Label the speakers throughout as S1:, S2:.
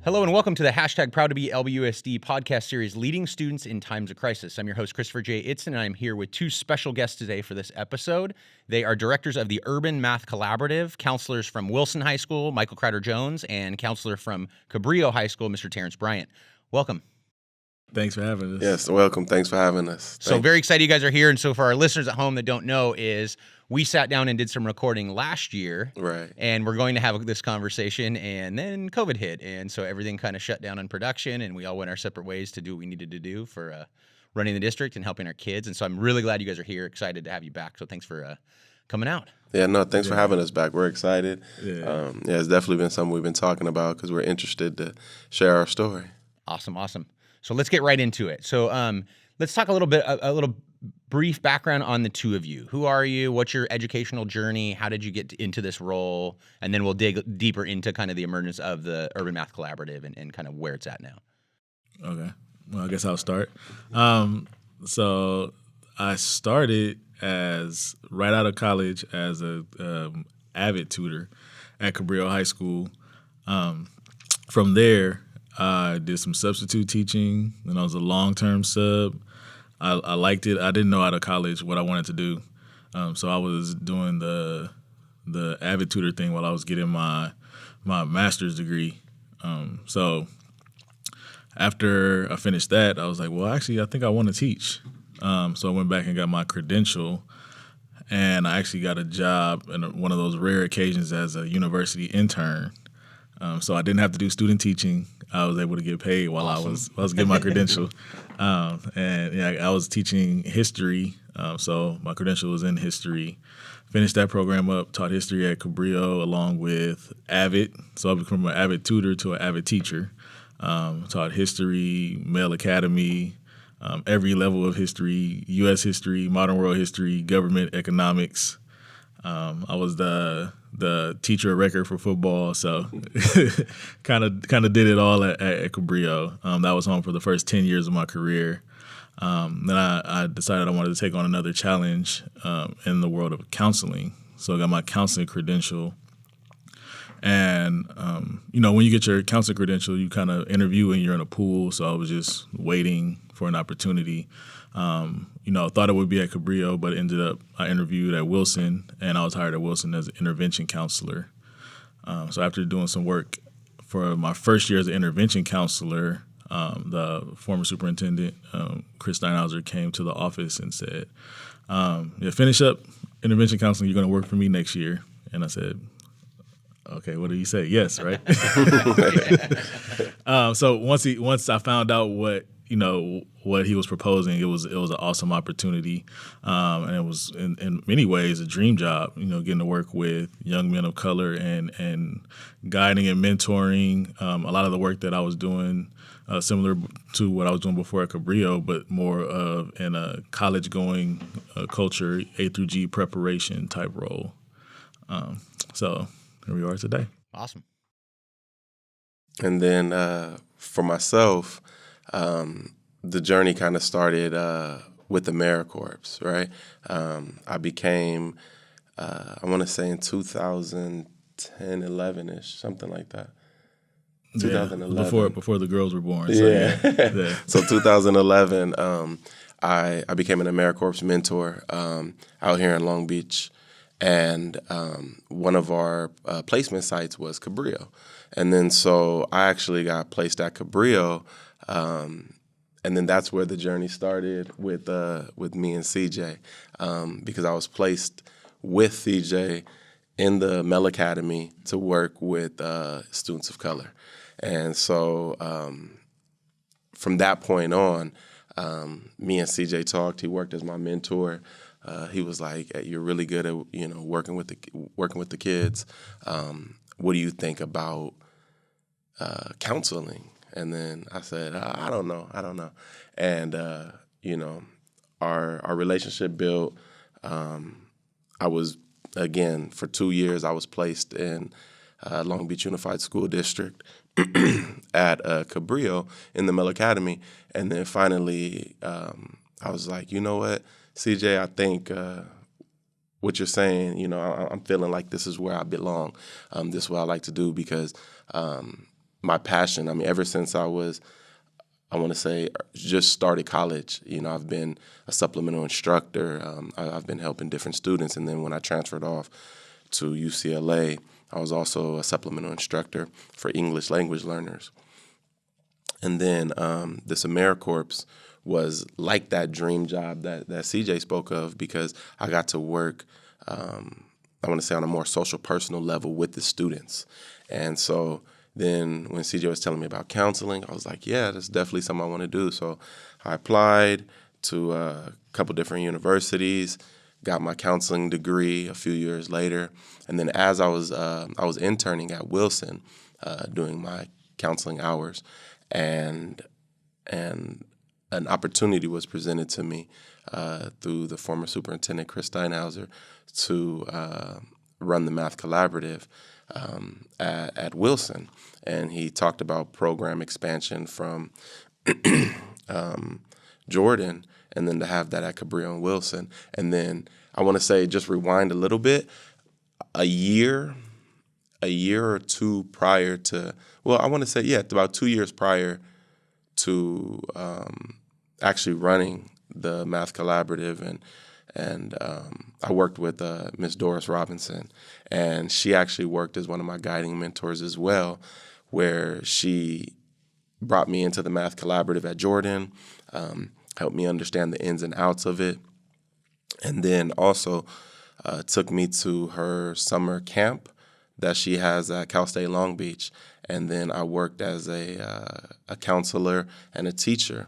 S1: Hello and welcome to the hashtag Proud to be LBUSD podcast series, Leading Students in Times of Crisis. I'm your host, Christopher J. Itzen, and I'm here with two special guests today for this episode. They are directors of the Urban Math Collaborative, counselors from Wilson High School, Michael Crowder-Jones, and counselor from Cabrillo High School, Mr. Terrence Bryant. Welcome.
S2: Thanks for having us.
S3: Yes, welcome. Thanks for having us.
S1: So very excited you guys are here. And so for our listeners at home that don't know is we sat down and did some recording last year.
S3: Right.
S1: And we're going to have this conversation, and then COVID hit. And so everything kind of shut down on production, and we all went our separate ways to do what we needed to do for running the district and helping our kids. And so I'm really glad you guys are here. Excited to have you back. So thanks for coming out.
S3: Yeah, no, thanks for having us back. We're excited.
S2: Yeah.
S3: It's definitely been something we've been talking about because we're interested to share our story.
S1: Awesome. So let's get right into it. So let's talk a little brief background on the two of you. Who are you? What's your educational journey? How did you get into this role? And then we'll dig deeper into kind of the emergence of the Urban Math Collaborative and kind of where it's at now.
S2: Okay. Well, I guess I'll start. So I started as right out of college as a avid tutor at Cabrillo High School. From there, I did some substitute teaching, and I was a long-term sub. I liked it. I didn't know out of college what I wanted to do, so I was doing the avid tutor thing while I was getting my master's degree. So after I finished that, I was like, well, actually, I think I want to teach. So I went back and got my credential, and I actually got a job in one of those rare occasions as a university intern. So I didn't have to do student teaching. I was able to get paid while I was getting my credential. I was teaching history. So my credential was in history. Finished that program up, taught history at Cabrillo along with Avid. So I became from an Avid tutor to an Avid teacher. Taught history, Male Academy, every level of history, U.S. history, modern world history, government economics. I was the teacher of record for football, so kind of did it all at Cabrillo. That was home for the first 10 years of my career. Then I decided I wanted to take on another challenge in the world of counseling. So I got my counseling credential. And, when you get your counseling credential, you kind of interview and you're in a pool. So I was just waiting for an opportunity. Thought it would be at Cabrillo, but I interviewed at Wilson, and I was hired at Wilson as an intervention counselor. So after doing some work for my first year as an intervention counselor, the former superintendent, Chris Steinhauser, came to the office and said, finish up intervention counseling, you're going to work for me next year. And I said, okay, what do you say? Yes, right? So once I found out what he was proposing, it was an awesome opportunity, and it was in many ways a dream job. Getting to work with young men of color and guiding and mentoring. A lot of the work that I was doing, similar to what I was doing before at Cabrillo, but more of in a college-going culture, A through G preparation type role. So here we are today.
S1: Awesome.
S3: And then for myself, the journey kind of started with AmeriCorps, right? I became, I want to say in 2010, 11-ish, something like that. 2011.
S2: Before the girls were born. So
S3: yeah. So 2011, I became an AmeriCorps mentor out here in Long Beach. And one of our placement sites was Cabrillo. And then so I actually got placed at Cabrillo, and then that's where the journey started with me and CJ, because I was placed with CJ in the Male Academy to work with students of color. And so from that point on, me and CJ talked. He worked as my mentor. He was like, "You're really good at working with the kids. What do you think about counseling?" And then I said, "I don't know." And our relationship built. I was for 2 years. I was placed in Long Beach Unified School District at Cabrillo in the Male Academy, and then finally I was like, you know what, CJ, I think what you're saying, I'm feeling like this is where I belong. This is what I like to do because my passion. I mean, ever since I want to say, just started college. I've been a supplemental instructor. I've been helping different students. And then when I transferred off to UCLA, I was also a supplemental instructor for English language learners. And then this AmeriCorps was like that dream job that CJ spoke of, because I got to work, I want to say, on a more social, personal level with the students. And so then when CJ was telling me about counseling, I was like, yeah, that's definitely something I want to do. So I applied to a couple different universities, got my counseling degree a few years later. And then as I was interning at Wilson, doing my counseling hours, and an opportunity was presented to me through the former superintendent, Chris Steinhauser, to run the Math Collaborative at Wilson. And he talked about program expansion from Jordan, and then to have that at Cabrillo and Wilson. And then I want to say, just rewind a little bit, a year or two prior to, I want to say, about 2 years prior to actually running the Math Collaborative, and I worked with Miss Doris Robinson, and she actually worked as one of my guiding mentors as well, where she brought me into the Math Collaborative at Jordan, helped me understand the ins and outs of it, and then also took me to her summer camp that she has at Cal State Long Beach. And then I worked as a counselor and a teacher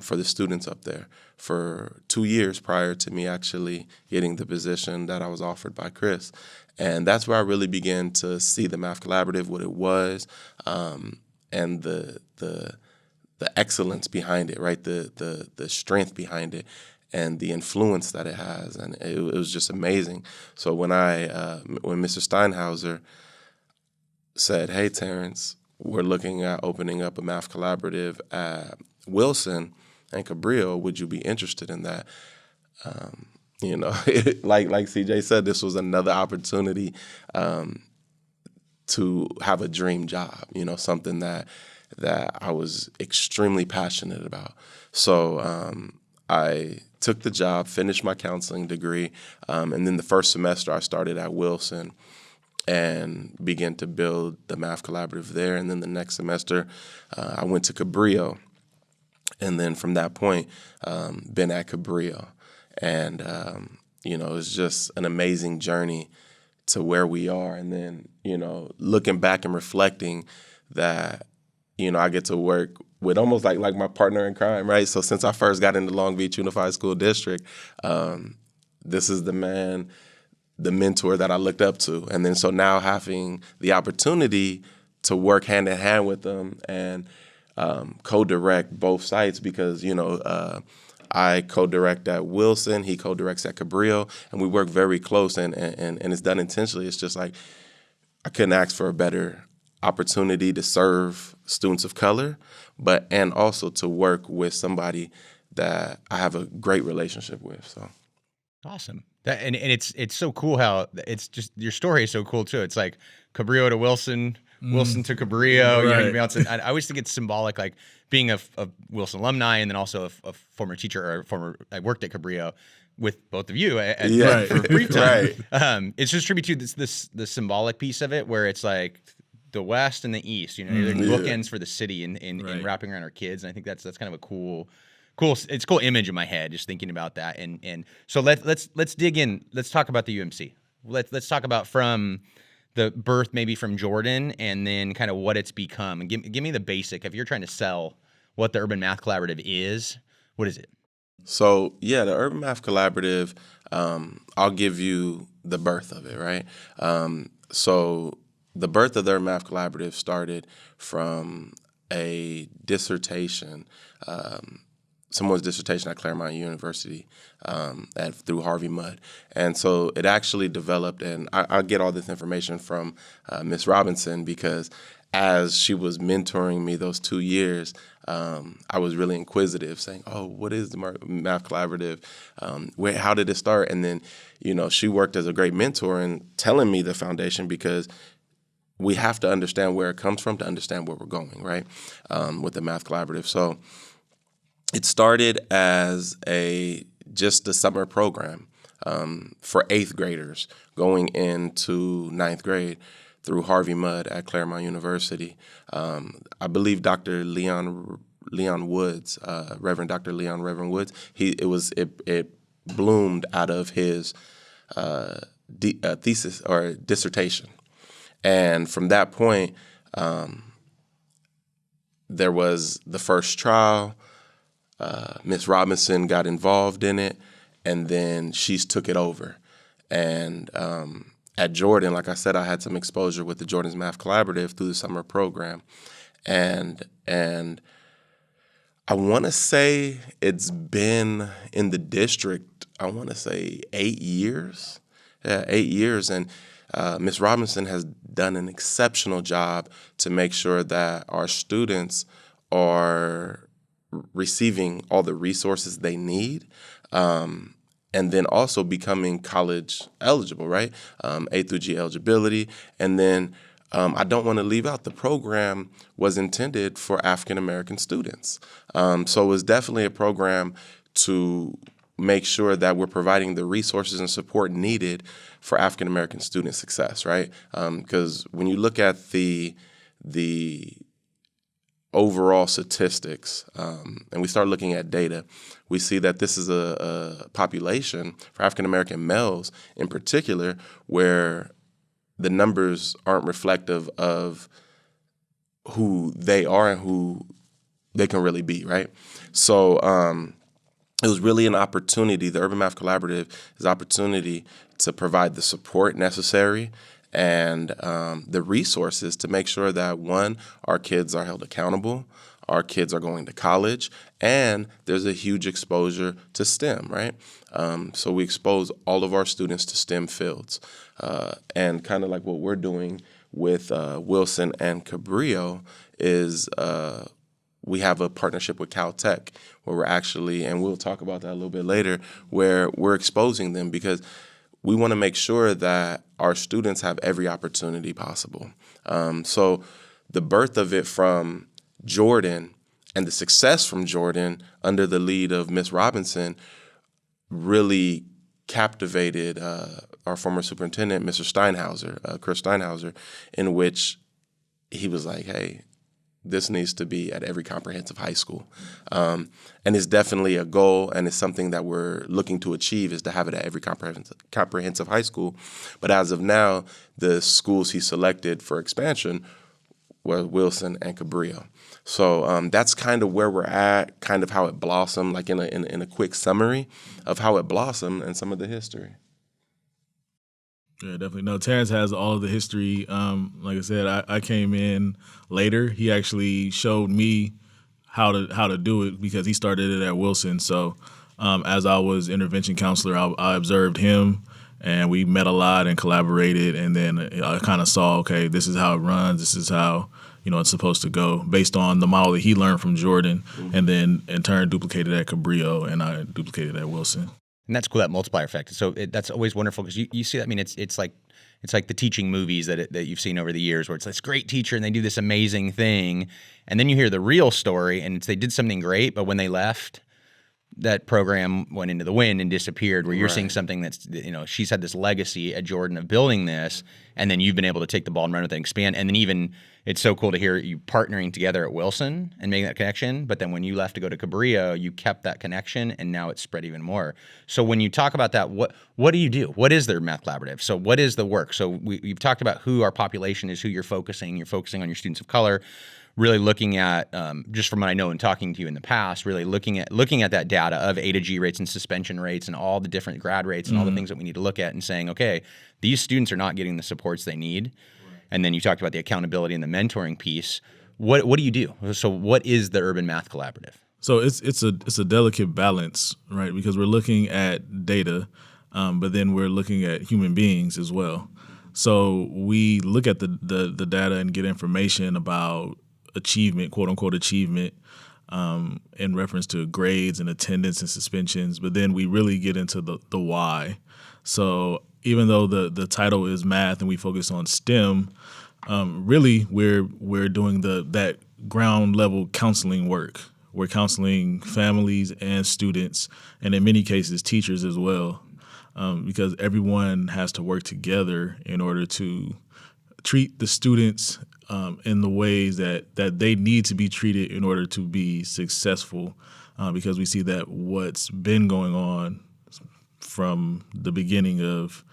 S3: for the students up there for 2 years prior to me actually getting the position that I was offered by Chris. And that's where I really began to see the Math Collaborative, what it was, and the excellence behind it, right? The strength behind it, and the influence that it has, and it was just amazing. So when Mr. Steinhauser said, "Hey, Terrence, we're looking at opening up a Math Collaborative at Wilson and Cabrillo. Would you be interested in that?" Like CJ said, this was another opportunity to have a dream job. Something that I was extremely passionate about. So I took the job, finished my counseling degree, and then the first semester I started at Wilson and began to build the Math Collaborative there. And then the next semester I went to Cabrillo, and then from that point been at Cabrillo. And it's just an amazing journey to where we are. And then looking back and reflecting that I get to work with almost like my partner in crime, right? So since I first got into Long Beach Unified School District, this is the mentor that I looked up to. And then so now having the opportunity to work hand in hand with them and co-direct both sites, because, I co-direct at Wilson, he co-directs at Cabrillo, and we work very close, and it's done intentionally. It's just like I couldn't ask for a better opportunity to serve students of color, and also to work with somebody that I have a great relationship with. So
S1: awesome. And it's so cool how it's just, your story is so cool too. It's like Cabrillo to Wilson, Wilson to Cabrillo.
S2: Right.
S1: I always think it's symbolic, like being a Wilson alumni and then also a former teacher, I worked at Cabrillo with both of you for brief time.
S3: Right.
S1: It's just tribute to the symbolic piece of it, where it's like the West and the East, they're bookends for the city in wrapping around our kids. And I think that's kind of a cool image in my head, just thinking about that. And so let's dig in. Let's talk about the UMC. Let's talk about from the birth, maybe from Jordan, and then kind of what it's become. And give me the basic. If you're trying to sell what the Urban Math Collaborative is, what is it?
S3: So the Urban Math Collaborative, I'll give you the birth of it, right? So the birth of the Urban Math Collaborative started from a dissertation, someone's dissertation at Claremont University through Harvey Mudd. And so it actually developed, and I get all this information from Miss Robinson, because as she was mentoring me those 2 years, I was really inquisitive, saying, "Oh, what is the Math Collaborative? How did it start?" And then, she worked as a great mentor in telling me the foundation, because we have to understand where it comes from to understand where we're going, right? With the Math Collaborative. So it started as just a summer program for 8th graders going into 9th grade through Harvey Mudd at Claremont University. I believe Dr. Leon Woods, Reverend Dr. Reverend Woods, it bloomed out of his thesis or dissertation. And from that point, there was the first trial. Miss Robinson got involved in it, and then she's took it over. And at Jordan, like I said, I had some exposure with the Jordan's Math Collaborative through the summer program. And I want to say it's been in the district, I want to say 8 years. Yeah, 8 years. And Ms. Robinson has done an exceptional job to make sure that our students are receiving all the resources they need, and then also becoming college eligible, right? A through G eligibility. And then I don't want to leave out the program was intended for African American students. So it was definitely a program to make sure that we're providing the resources and support needed for African American student success, right? Because when you look at the overall statistics, and we start looking at data, we see that this is a population for African American males in particular where the numbers aren't reflective of who they are and who they can really be, right? So it was really an opportunity. The Urban Math Collaborative is an opportunity to provide the support necessary and the resources to make sure that, one, our kids are held accountable, our kids are going to college, and there's a huge exposure to STEM, right? So we expose all of our students to STEM fields. And kind of like what we're doing with Wilson and Cabrillo is we have a partnership with Caltech where we're actually, and we'll talk about that a little bit later, where we're exposing them because we want to make sure that our students have every opportunity possible. So the birth of it from Jordan and the success from Jordan under the lead of Miss Robinson really captivated our former superintendent, Mr. Steinhauser, Chris Steinhauser, in which he was like, hey, this needs to be at every comprehensive high school. And it's definitely a goal, and it's something that we're looking to achieve, is to have it at every comprehensive high school. But as of now, the schools he selected for expansion were Wilson and Cabrillo. So that's kind of where we're at, kind of how it blossomed, like in a quick summary of how it blossomed and some of the history.
S2: Yeah, definitely. No, Terrence has all of the history. Like I said, I came in later. He actually showed me how to do it because he started it at Wilson. So as I was intervention counselor, I observed him, and we met a lot and collaborated. And then I kind of saw, okay, this is how it runs. This is how it's supposed to go based on the model that he learned from Jordan, and then in turn duplicated at Cabrillo, and I duplicated at Wilson.
S1: And that's cool, that multiplier effect. So that's always wonderful because you see that. I mean, it's like the teaching movies that you've seen over the years where it's this great teacher and they do this amazing thing. And then you hear the real story and they did something great, but when they left, that program went into the wind and disappeared, where you're seeing something that's, she's had this legacy at Jordan of building this, and then you've been able to take the ball and run with it and expand. And then even it's so cool to hear you partnering together at Wilson and making that connection. But then when you left to go to Cabrillo, you kept that connection, and now it's spread even more. So when you talk about that, what do you do? What is their Math Collaborative? So what is the work? So you've talked about who our population is, who you're focusing. You're focusing on your students of color. Really looking at, just from what I know and talking to you in the past, really looking at that data of A to G rates and suspension rates and all the different grad rates and all the things that we need to look at and saying, okay, these students are not getting the supports they need. Right. And then you talked about the accountability and the mentoring piece. What do you do? So what is the Urban Math Collaborative?
S2: So it's a delicate balance, right? Because we're looking at data, but then we're looking at human beings as well. So we look at the data and get information about achievement, quote unquote achievement, in reference to grades and attendance and suspensions, but then we really get into the why. So even though the title is math and we focus on STEM, Really, we're doing that ground level counseling work. We're counseling families and students, and in many cases, teachers as well, because everyone has to work together in order to treat the students in the ways that they need to be treated in order to be successful, because we see that what's been going on from the beginning of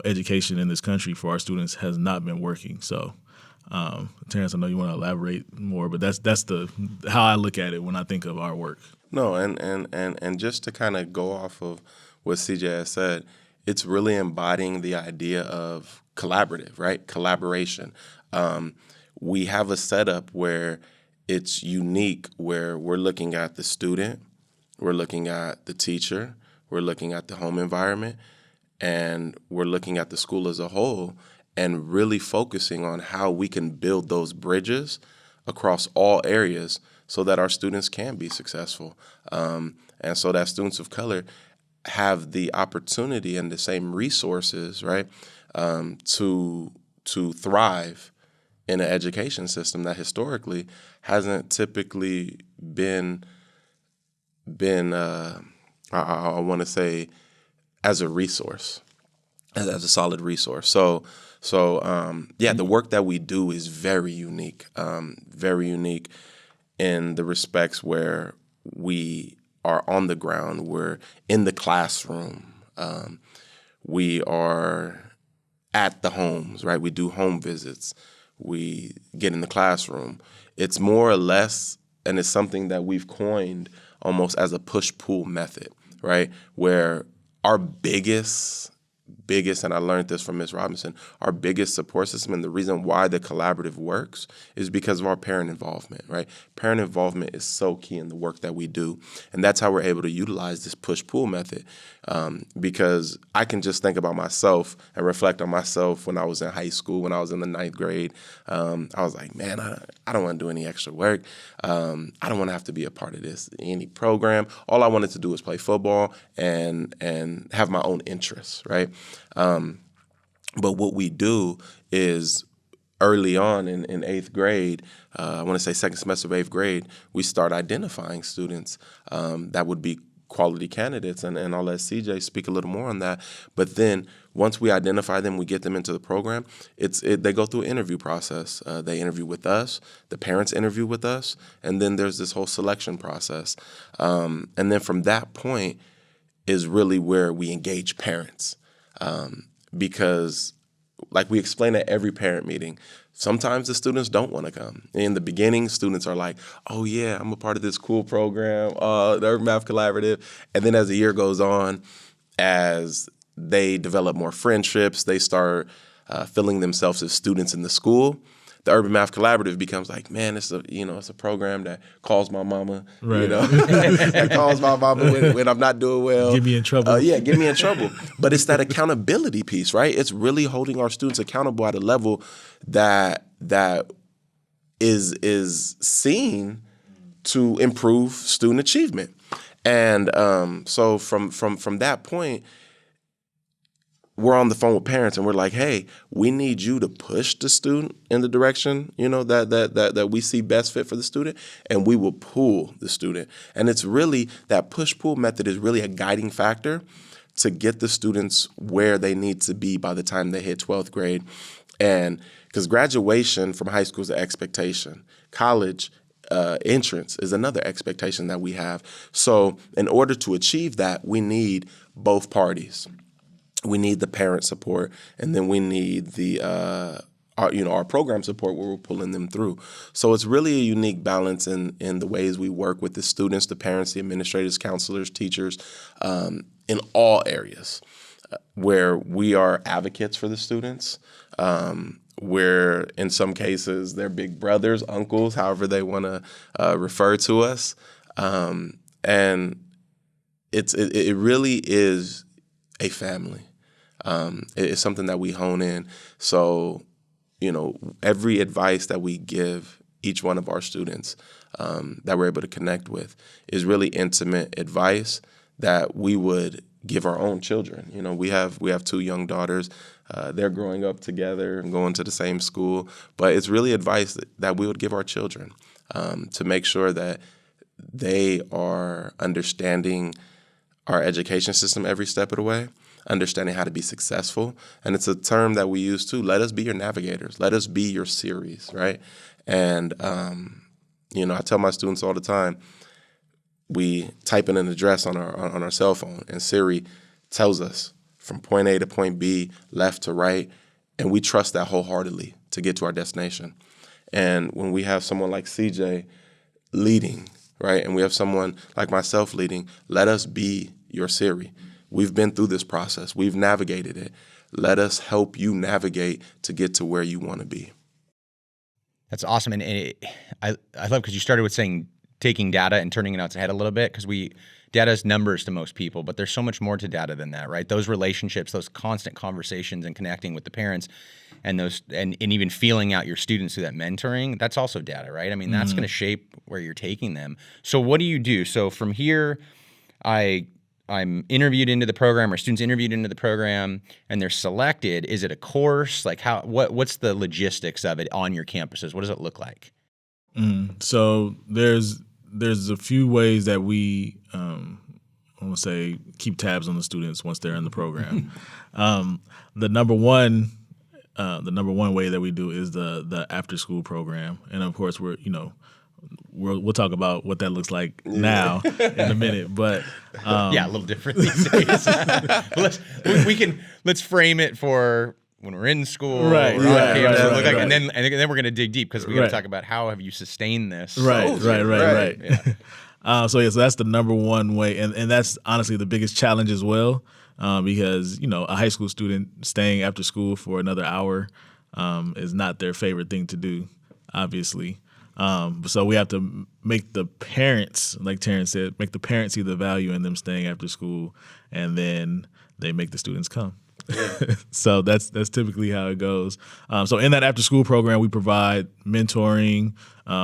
S2: education in this country for our students has not been working. So, Terrence, I know you want to elaborate more, but that's how I look at it when I think of our work.
S3: No, and just to kind of go off of what CJ has said, it's really embodying the idea of collaborative, right? Collaboration. We have a setup where it's unique, where we're looking at the student, we're looking at the teacher, we're looking at the home environment, and we're looking at the school as a whole and really focusing on how we can build those bridges across all areas so that our students can be successful, and so that students of color have the opportunity and the same resources, right, to thrive in an education system that historically hasn't typically been I want to say as a resource, as a solid resource. So the work that we do is very unique in the respects where we are on the ground, we're in the classroom, we are at the homes, right? We do home visits, we get in the classroom. It's more or less, and it's something that we've coined almost as a push-pull method, right? Where our biggest, and I learned this from Ms. Robinson, our biggest support system and the reason why the collaborative works is because of our parent involvement, right? Parent involvement is so key in the work that we do. And that's how we're able to utilize this push-pull method, because I can just think about myself and reflect on myself when I was in high school, when I was in the 9th grade. I was like, man, I don't want to do any extra work. I don't want to have to be a part of any program. All I wanted to do was play football and have my own interests, right? But what we do is early on in 8th grade, I want to say second semester of 8th grade, we start identifying students that would be quality candidates. And I'll let CJ speak a little more on that. But then once we identify them, we get them into the program, they go through an interview process. They interview with us, the parents interview with us, and then there's this whole selection process. And then from that point is really where we engage parents. Because like we explain at every parent meeting, sometimes the students don't want to come. In the beginning, students are like, oh yeah, I'm a part of this cool program, the Urban Math Collaborative. And then as the year goes on, as they develop more friendships, they start feeling themselves as students in the school. The Urban Math Collaborative becomes like, man, it's a program that calls my mama,
S2: right.
S3: That calls my mama when I'm not doing well.
S2: Get me in trouble.
S3: Get me in trouble. But it's that accountability piece, right? It's really holding our students accountable at a level that is seen to improve student achievement. And so from that point, we're on the phone with parents and we're like, hey, we need you to push the student in the direction, that we see best fit for the student, and we will pull the student. And it's really that push-pull method is really a guiding factor to get the students where they need to be by the time they hit 12th grade. And because graduation from high school is an expectation, college entrance is another expectation that we have. So in order to achieve that, we need both parties. We need the parent support, and then we need the our program support where we're pulling them through. So it's really a unique balance in the ways we work with the students, the parents, the administrators, counselors, teachers, in all areas, where we are advocates for the students, where in some cases they're big brothers, uncles, however they want to refer to us, and it really is a family. It's something that we hone in. So, every advice that we give each one of our students that we're able to connect with is really intimate advice that we would give our own children. You know, we have 2 young daughters. They're growing up together and going to the same school. But it's really advice that we would give our children to make sure that they are understanding our education system every step of the way, understanding how to be successful. And it's a term that we use too. Let us be your navigators. Let us be your Siris, right? And, I tell my students all the time, we type in an address on our cell phone, and Siri tells us from point A to point B, left to right, and we trust that wholeheartedly to get to our destination. And when we have someone like CJ leading, right, and we have someone like myself leading, let us be your Siri. We've been through this process. We've navigated it. Let us help you navigate to get to where you want to be.
S1: That's awesome. And I love because you started with saying taking data and turning it on its head a little bit, because data is numbers to most people, but there's so much more to data than that, right? Those relationships, those constant conversations and connecting with the parents and even feeling out your students through that mentoring, that's also data, right? I mean, that's going to shape where you're taking them. So what do you do? So from here, I'm interviewed into the program, or students interviewed into the program, and they're selected. Is it a course? Like what's the logistics of it on your campuses? What does it look like?
S2: So there's a few ways that we, I want to say, keep tabs on the students once they're in the program. The number one way that we do is the after school program, and of course we'll talk about what that looks like now in a minute. But
S1: a little different these days. Let's frame it for when we're in school,
S2: right?
S1: We're on campus,
S2: Right.
S1: and then we're going to dig deep, because we got to talk about how have you sustained this.
S2: Right.
S1: Yeah.
S2: So that's the number one way, and that's honestly the biggest challenge as well, because a high school student staying after school for another hour is not their favorite thing to do, obviously. So we have to make the parents, like Terrence said, make the parents see the value in them staying after school, and then they make the students come. So that's typically how it goes. So in that after school program, we provide mentoring.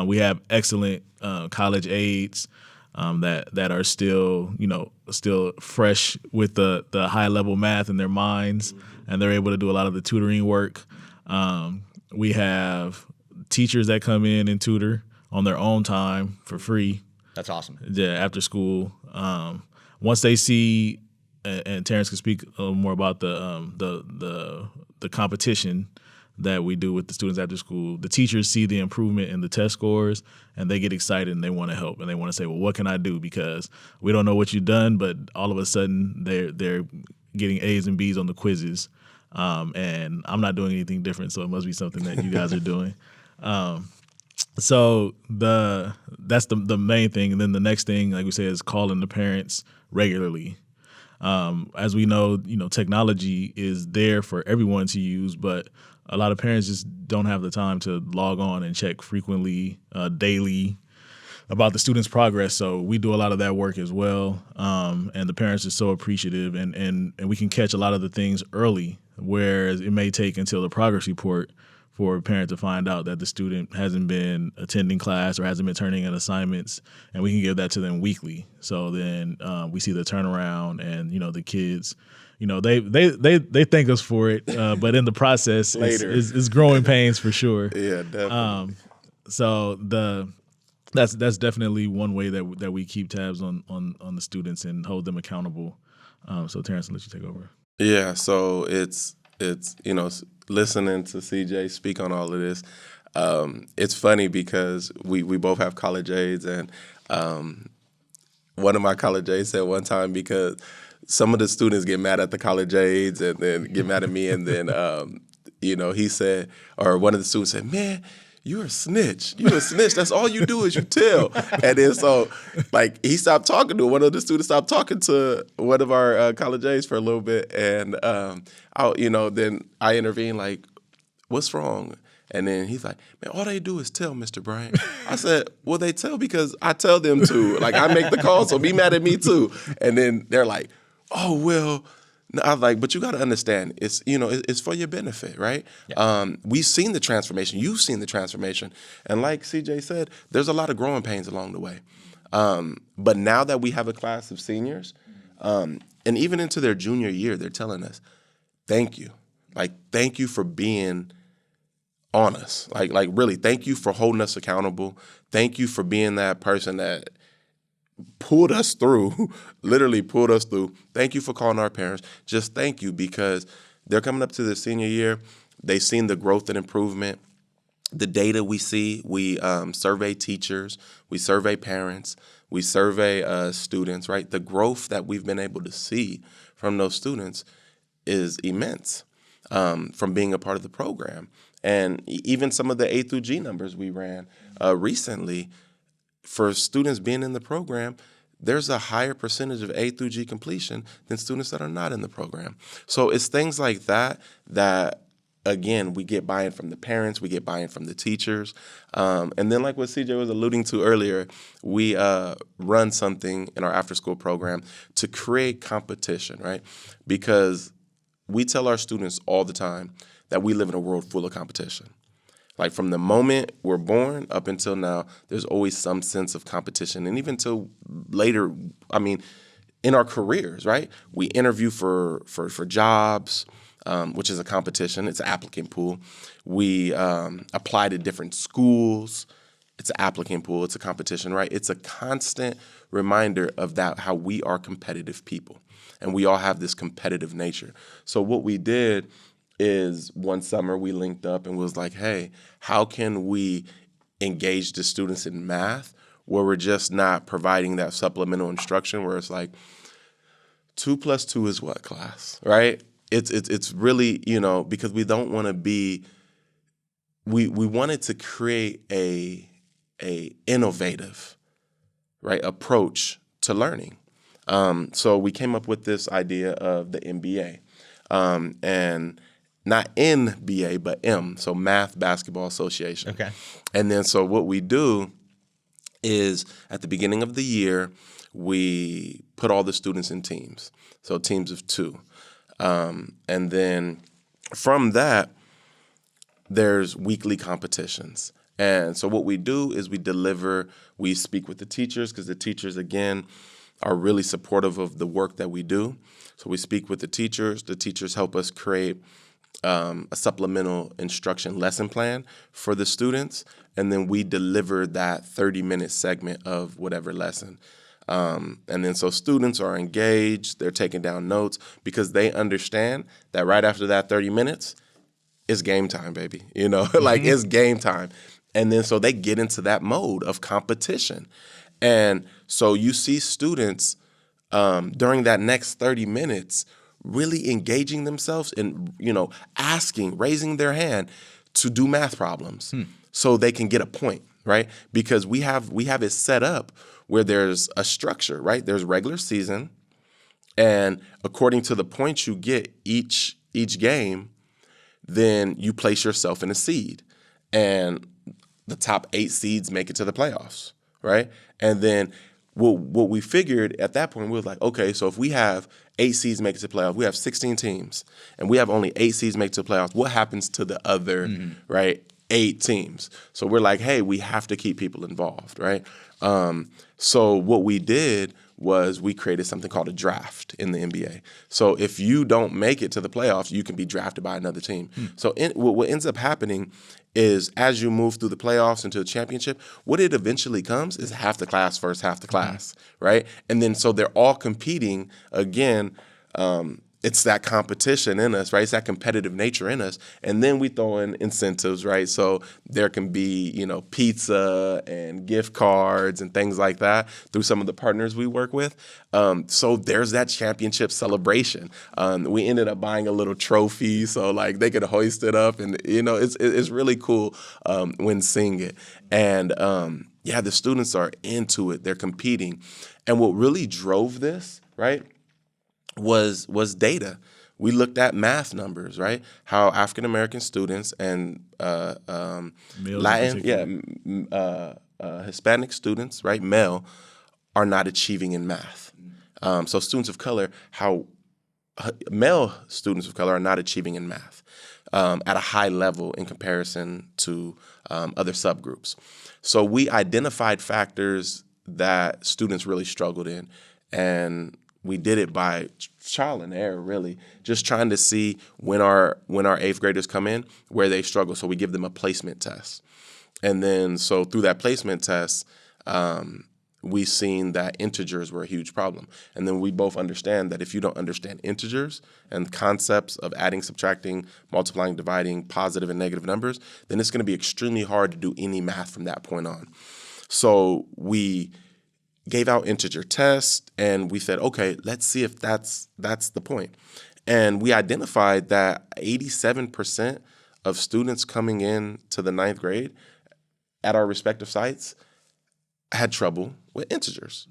S2: We have excellent college aides that are still fresh with the high level math in their minds, and they're able to do a lot of the tutoring work. We have teachers that come in and tutor on their own time for free.
S1: That's awesome.
S2: Yeah, after school. Once they see, and Terrence can speak a little more about the competition that we do with the students after school. The teachers see the improvement in the test scores, and they get excited and they want to help, and they want to say, well, what can I do? Because we don't know what you've done, but all of a sudden they're getting A's and B's on the quizzes, and I'm not doing anything different, so it must be something that you guys are doing. So that's the main thing. And then the next thing, like we said, is calling the parents regularly. As we know, technology is there for everyone to use, but a lot of parents just don't have the time to log on and check frequently, daily, about the student's progress. So we do a lot of that work as well. And the parents are so appreciative, and we can catch a lot of the things early, whereas it may take until the progress report for a parent to find out that the student hasn't been attending class or hasn't been turning in assignments, and we can give that to them weekly. So then we see the turnaround, and the kids, they thank us for it, but in the process, it's growing pains for sure.
S3: Yeah, definitely.
S2: So that's definitely one way that we keep tabs on the students and hold them accountable. So Terrence, I'll let you take over.
S3: Yeah, so it's listening to CJ speak on all of this, it's funny because we both have college aides, and one of my college aides said one time, because some of the students get mad at the college aides and then get mad at me, and then he said, or one of the students said, "Man, you're a snitch. You're a snitch. That's all you do is you tell." And then so, he stopped talking to one of the students, stopped talking to one of our college aides for a little bit, and then I intervened, like, "What's wrong?" And then he's like, "Man, all they do is tell, Mr. Bryant." I said, "Well, they tell because I tell them to. Like, I make the call, so be mad at me too." And then they're like, "Oh, well." No, I was like, but you got to understand, it's it's for your benefit, right? Yeah. We've seen the transformation. You've seen the transformation, and like CJ said, there's a lot of growing pains along the way. But now that we have a class of seniors, And even into their junior year, they're telling us, thank you. Like, thank you for being on us. Like really, thank you for holding us accountable. Thank you for being that person that pulled us through, literally pulled us through. Thank you for calling our parents. Just thank you, because they're coming up to their senior year. They've seen the growth and improvement. The data we see, we survey teachers, we survey parents, we survey students, right? The growth that we've been able to see from those students is immense from being a part of the program. And even some of the A through G numbers we ran recently, for students being in the program, there's a higher percentage of A through G completion than students that are not in the program. So it's things like that again, we get buy-in from the parents, we get buy-in from the teachers. And then like what CJ was alluding to earlier, we run something in our after-school program to create competition, right? Because we tell our students all the time that we live in a world full of competition. Like from the moment we're born up until now, there's always some sense of competition. And even till later, I mean, in our careers, right? We interview for jobs, which is a competition. It's an applicant pool. We apply to different schools. It's an applicant pool. It's a competition, right? It's a constant reminder of that, how we are competitive people. And we all have this competitive nature. So what we did is one summer we linked up and was like, hey, how can we engage the students in math where we're just not providing that supplemental instruction where it's like 2 + 2 is what, class, right? It's really, because we don't want to be, we wanted to create a innovative, right, approach to learning. So we came up with this idea of the MBA, and not NBA, but M, so Math Basketball Association.
S1: Okay.
S3: And then so what we do is at the beginning of the year, we put all the students in teams, so teams of 2. And then from that, there's weekly competitions. And so what we do is we speak with the teachers, because the teachers, again, are really supportive of the work that we do. So we speak with the teachers help us create a supplemental instruction lesson plan for the students, and then we deliver that 30-minute segment of whatever lesson. And then so students are engaged, they're taking down notes, because they understand that right after that 30 minutes, it's game time, baby. Like it's game time. And then so they get into that mode of competition. And so you see students during that next 30 minutes really engaging themselves and, raising their hand to do math problems so they can get a point, right? Because we have it set up where there's a structure, right? There's regular season, and according to the points you get each game, then you place yourself in a seed. And the top 8 seeds make it to the playoffs, right? And then what we figured at that point, we was like, okay, so if we have 8 seeds make it to the playoffs, we have 16 teams, and we have only 8 seeds make it to the playoffs, what happens to the other, right, 8 teams? So we're like, hey, we have to keep people involved, right? So what we did was we created something called a draft in the NBA. So if you don't make it to the playoffs, you can be drafted by another team. So what ends up happening is as you move through the playoffs into the championship, what it eventually comes is half the class versus half the class, right? And then so they're all competing again. It's that competition in us, right? It's that competitive nature in us. And then we throw in incentives, right? So there can be, pizza and gift cards and things like that through some of the partners we work with. So there's that championship celebration. We ended up buying a little trophy so like they could hoist it up, and it's really cool when seeing it. And the students are into it. They're competing. And what really drove this, right, was data. We looked at math numbers, right? How African American students and Hispanic students, right, male, are not achieving in math. So students of color, how male students of color are not achieving in math at a high level in comparison to other subgroups. So we identified factors that students really struggled in, and we did it by trial and error, really, just trying to see when our 8th graders come in, where they struggle. So we give them a placement test. And then so through that placement test, we've seen that integers were a huge problem. And then we both understand that if you don't understand integers and concepts of adding, subtracting, multiplying, dividing, positive and negative numbers, then it's going to be extremely hard to do any math from that point on. So we gave out integer tests, and we said, okay, let's see if that's the point. And we identified that 87% of students coming in to the 9th grade at our respective sites had trouble with integers.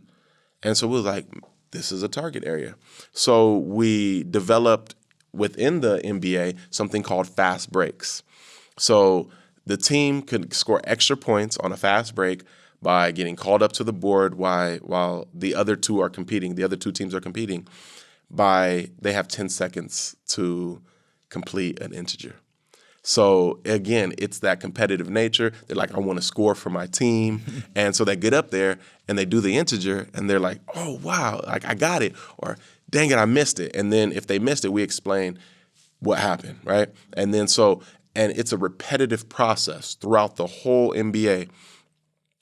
S3: And so we were like, this is a target area. So we developed within the MBA something called fast breaks. So the team could score extra points on a fast break by getting called up to the board while the other two teams are competing, they have 10 seconds to complete an integer. So again, it's that competitive nature. They're like, I want to score for my team. And so they get up there and they do the integer and they're like, oh, wow, like I got it. Or dang it, I missed it. And then if they missed it, we explain what happened, right? And then and it's a repetitive process throughout the whole MBA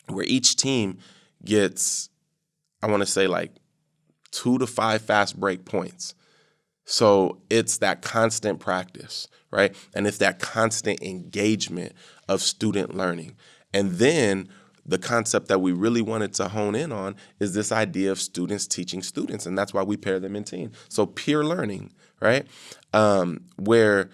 S3: where each team gets, I want to say like 2 to 5 fast break points. So it's that constant practice, right? And it's that constant engagement of student learning. And then the concept that we really wanted to hone in on is this idea of students teaching students. And that's why we pair them in teams. So peer learning, right? Where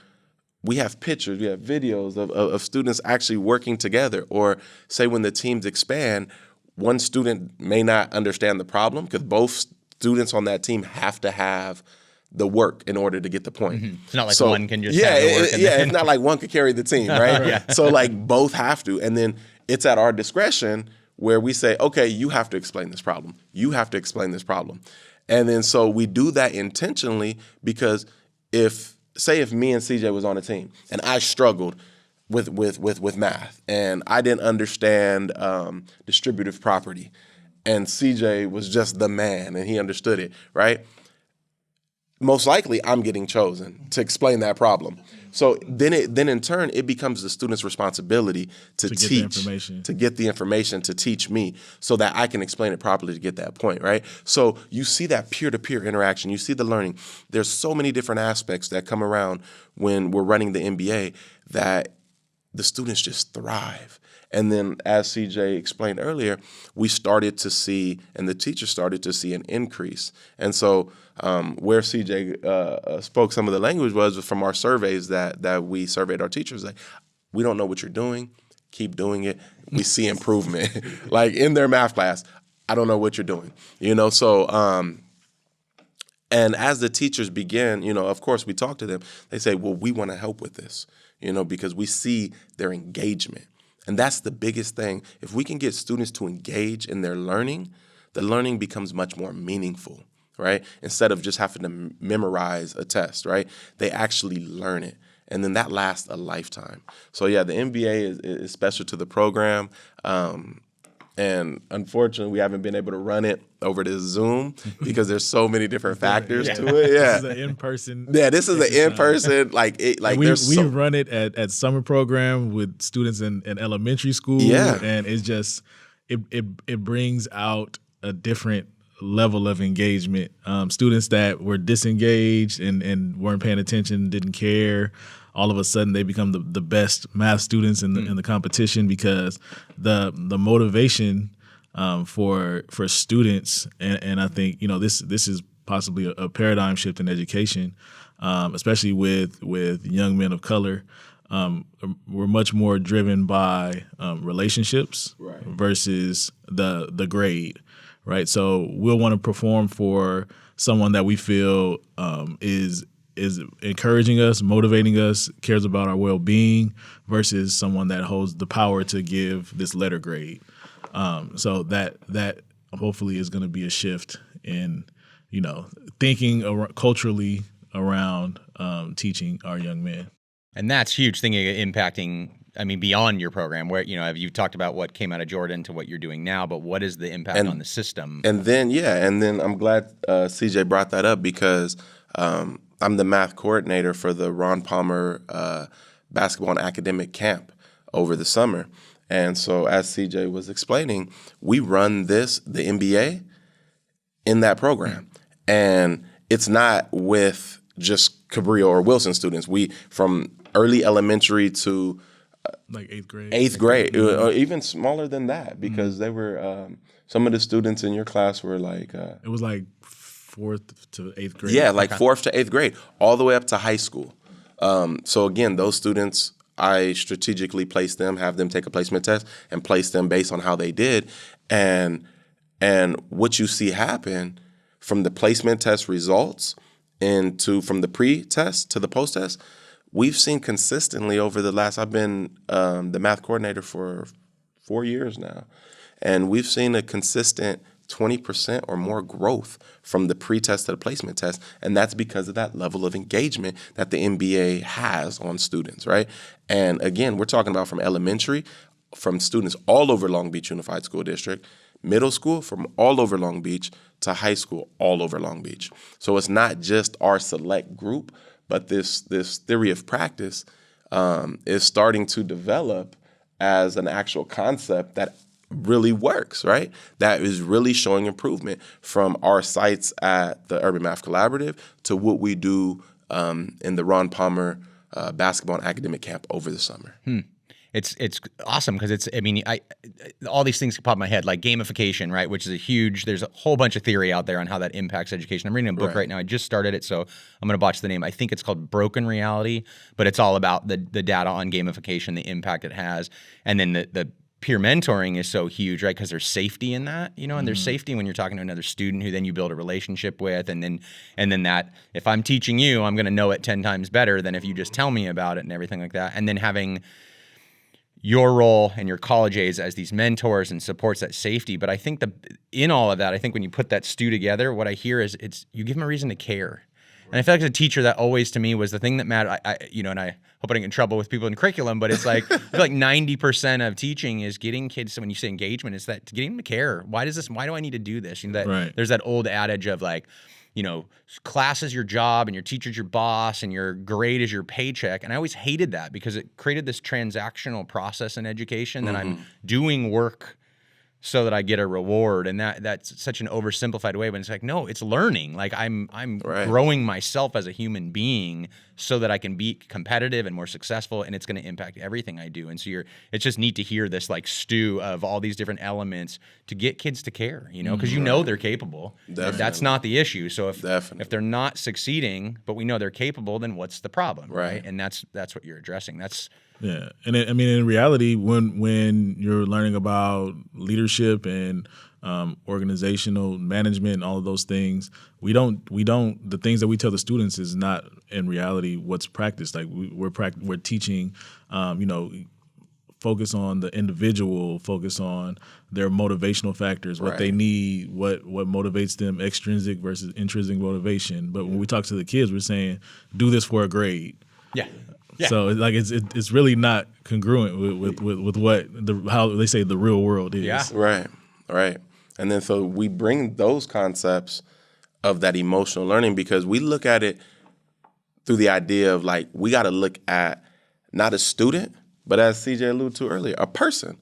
S3: we have pictures, we have videos of students actually working together. Or say when the teams expand, one student may not understand the problem because both students on that team have to have the work in order to get the point.
S1: Mm-hmm. It's not like one can just have the work.
S3: It's not like one could carry the team, right? So like both have to. And then it's at our discretion where we say, okay, you have to explain this problem. You have to explain this problem. And then so we do that intentionally because if me and CJ was on a team and I struggled with math and I didn't understand distributive property and CJ was just the man and he understood it, right? Most likely I'm getting chosen to explain that problem. So then in turn, it becomes the student's responsibility to teach, to get the information, to teach me so that I can explain it properly to get that point, right? So you see that peer-to-peer interaction. You see the learning. There's so many different aspects that come around when we're running the MBA that the students just thrive. And then as CJ explained earlier, we started to see, and the teachers started to see an increase. And so where CJ spoke some of the language was from our surveys that we surveyed our teachers. Like, we don't know what you're doing. Keep doing it. We see improvement. Like in their math class, I don't know what you're doing. So and as the teachers begin, of course we talk to them. They say, well, we want to help with this, because we see their engagement. And that's the biggest thing. If we can get students to engage in their learning, the learning becomes much more meaningful, right? Instead of just having to memorize a test, right? They actually learn it. And then that lasts a lifetime. So yeah, the MBA is special to the program. And unfortunately, we haven't been able to run it over to Zoom because there's so many different factors to it. Yeah,
S2: this is an in-person.
S3: Yeah, this is an in-person.
S2: We run it at summer program with students in elementary school.
S3: Yeah,
S2: and it's just it brings out a different level of engagement. Students that were disengaged and weren't paying attention, didn't care. All of a sudden, they become the best math students in the competition because the motivation for students and I think this is possibly a paradigm shift in education, especially with young men of color. We're much more driven by relationships versus the grade, right? So we'll want to perform for someone that we feel is encouraging us, motivating us, cares about our well-being versus someone that holds the power to give this letter grade. So that hopefully is going to be a shift in, thinking culturally around teaching our young men.
S1: And that's huge, thinking of impacting I mean, beyond your program, where, you've talked about what came out of Jordan to what you're doing now, but what is the impact on the system?
S3: And then I'm glad CJ brought that up because I'm the math coordinator for the Ron Palmer basketball and academic camp over the summer. And so as CJ was explaining, we run the MBA in that program. And it's not with just Cabrillo or Wilson students. We, from early elementary to
S2: like eighth grade.
S3: Or even smaller than that, because they were some of the students in your class were like
S2: it was like 4th to 8th grade.
S3: Yeah, like 4th to 8th grade, all the way up to high school. So again, those students, I strategically place them, have them take a placement test, and place them based on how they did. And what you see happen from the placement test results from the pre-test to the post-test, we've seen consistently over the last, I've been the math coordinator for 4 years now, and we've seen a consistent 20% or more growth from the pre-test to the placement test, and that's because of that level of engagement that the MBA has on students, right? And again, we're talking about from elementary, from students all over Long Beach Unified School District, middle school from all over Long Beach, to high school all over Long Beach. So it's not just our select group, but this theory of practice is starting to develop as an actual concept that really works, right? That is really showing improvement from our sites at the Urban Math Collaborative to what we do in the Ron Palmer basketball and academic camp over the summer.
S1: It's awesome because all these things pop in my head, like gamification, right? Which is there's a whole bunch of theory out there on how that impacts education. I'm reading a book right now. I just started it, so I'm going to botch the name. I think it's called Broken Reality, but it's all about the data on gamification, the impact it has. And then the peer mentoring is so huge, right? Because there's safety in that, and there's safety when you're talking to another student who then you build a relationship with. And then that, if I'm teaching you, I'm going to know it 10 times better than if you just tell me about it and everything like that. And then having your role and your college aides as these mentors and supports that safety. But I think in all of that, I think when you put that stew together, what I hear is you give them a reason to care. And I feel like as a teacher, that always to me was the thing that mattered. And I hope I don't get in trouble with people in curriculum, but it's like I feel like 90% of teaching is getting kids. So when you say engagement, it's that getting them to care. Why do I need to do this? There's that old adage of like, class is your job and your teacher's your boss and your grade is your paycheck. And I always hated that because it created this transactional process in education that I'm doing work so that I get a reward. And that's such an oversimplified way, but it's like, no, it's learning. Like I'm growing myself as a human being so that I can be competitive and more successful, and it's going to impact everything I do. And so it's just neat to hear this like stew of all these different elements to get kids to care, because they're capable.
S3: Definitely.
S1: That's not the issue. So if they're not succeeding, but we know they're capable, then what's the problem, right? And that's what you're addressing.
S2: Yeah, and in reality, when you're learning about leadership and organizational management and all of those things, we don't the things that we tell the students is not in reality what's practiced. Like we're teaching, focus on the individual, focus on their motivational factors, what they need, what motivates them, extrinsic versus intrinsic motivation. But when we talk to the kids, we're saying, do this for a grade.
S1: Yeah.
S2: So like it's really not congruent with what how they say the real world is.
S1: Yeah.
S3: Right. And then so we bring those concepts of that emotional learning because we look at it through the idea of like we got to look at not a student, but as CJ alluded to earlier, a person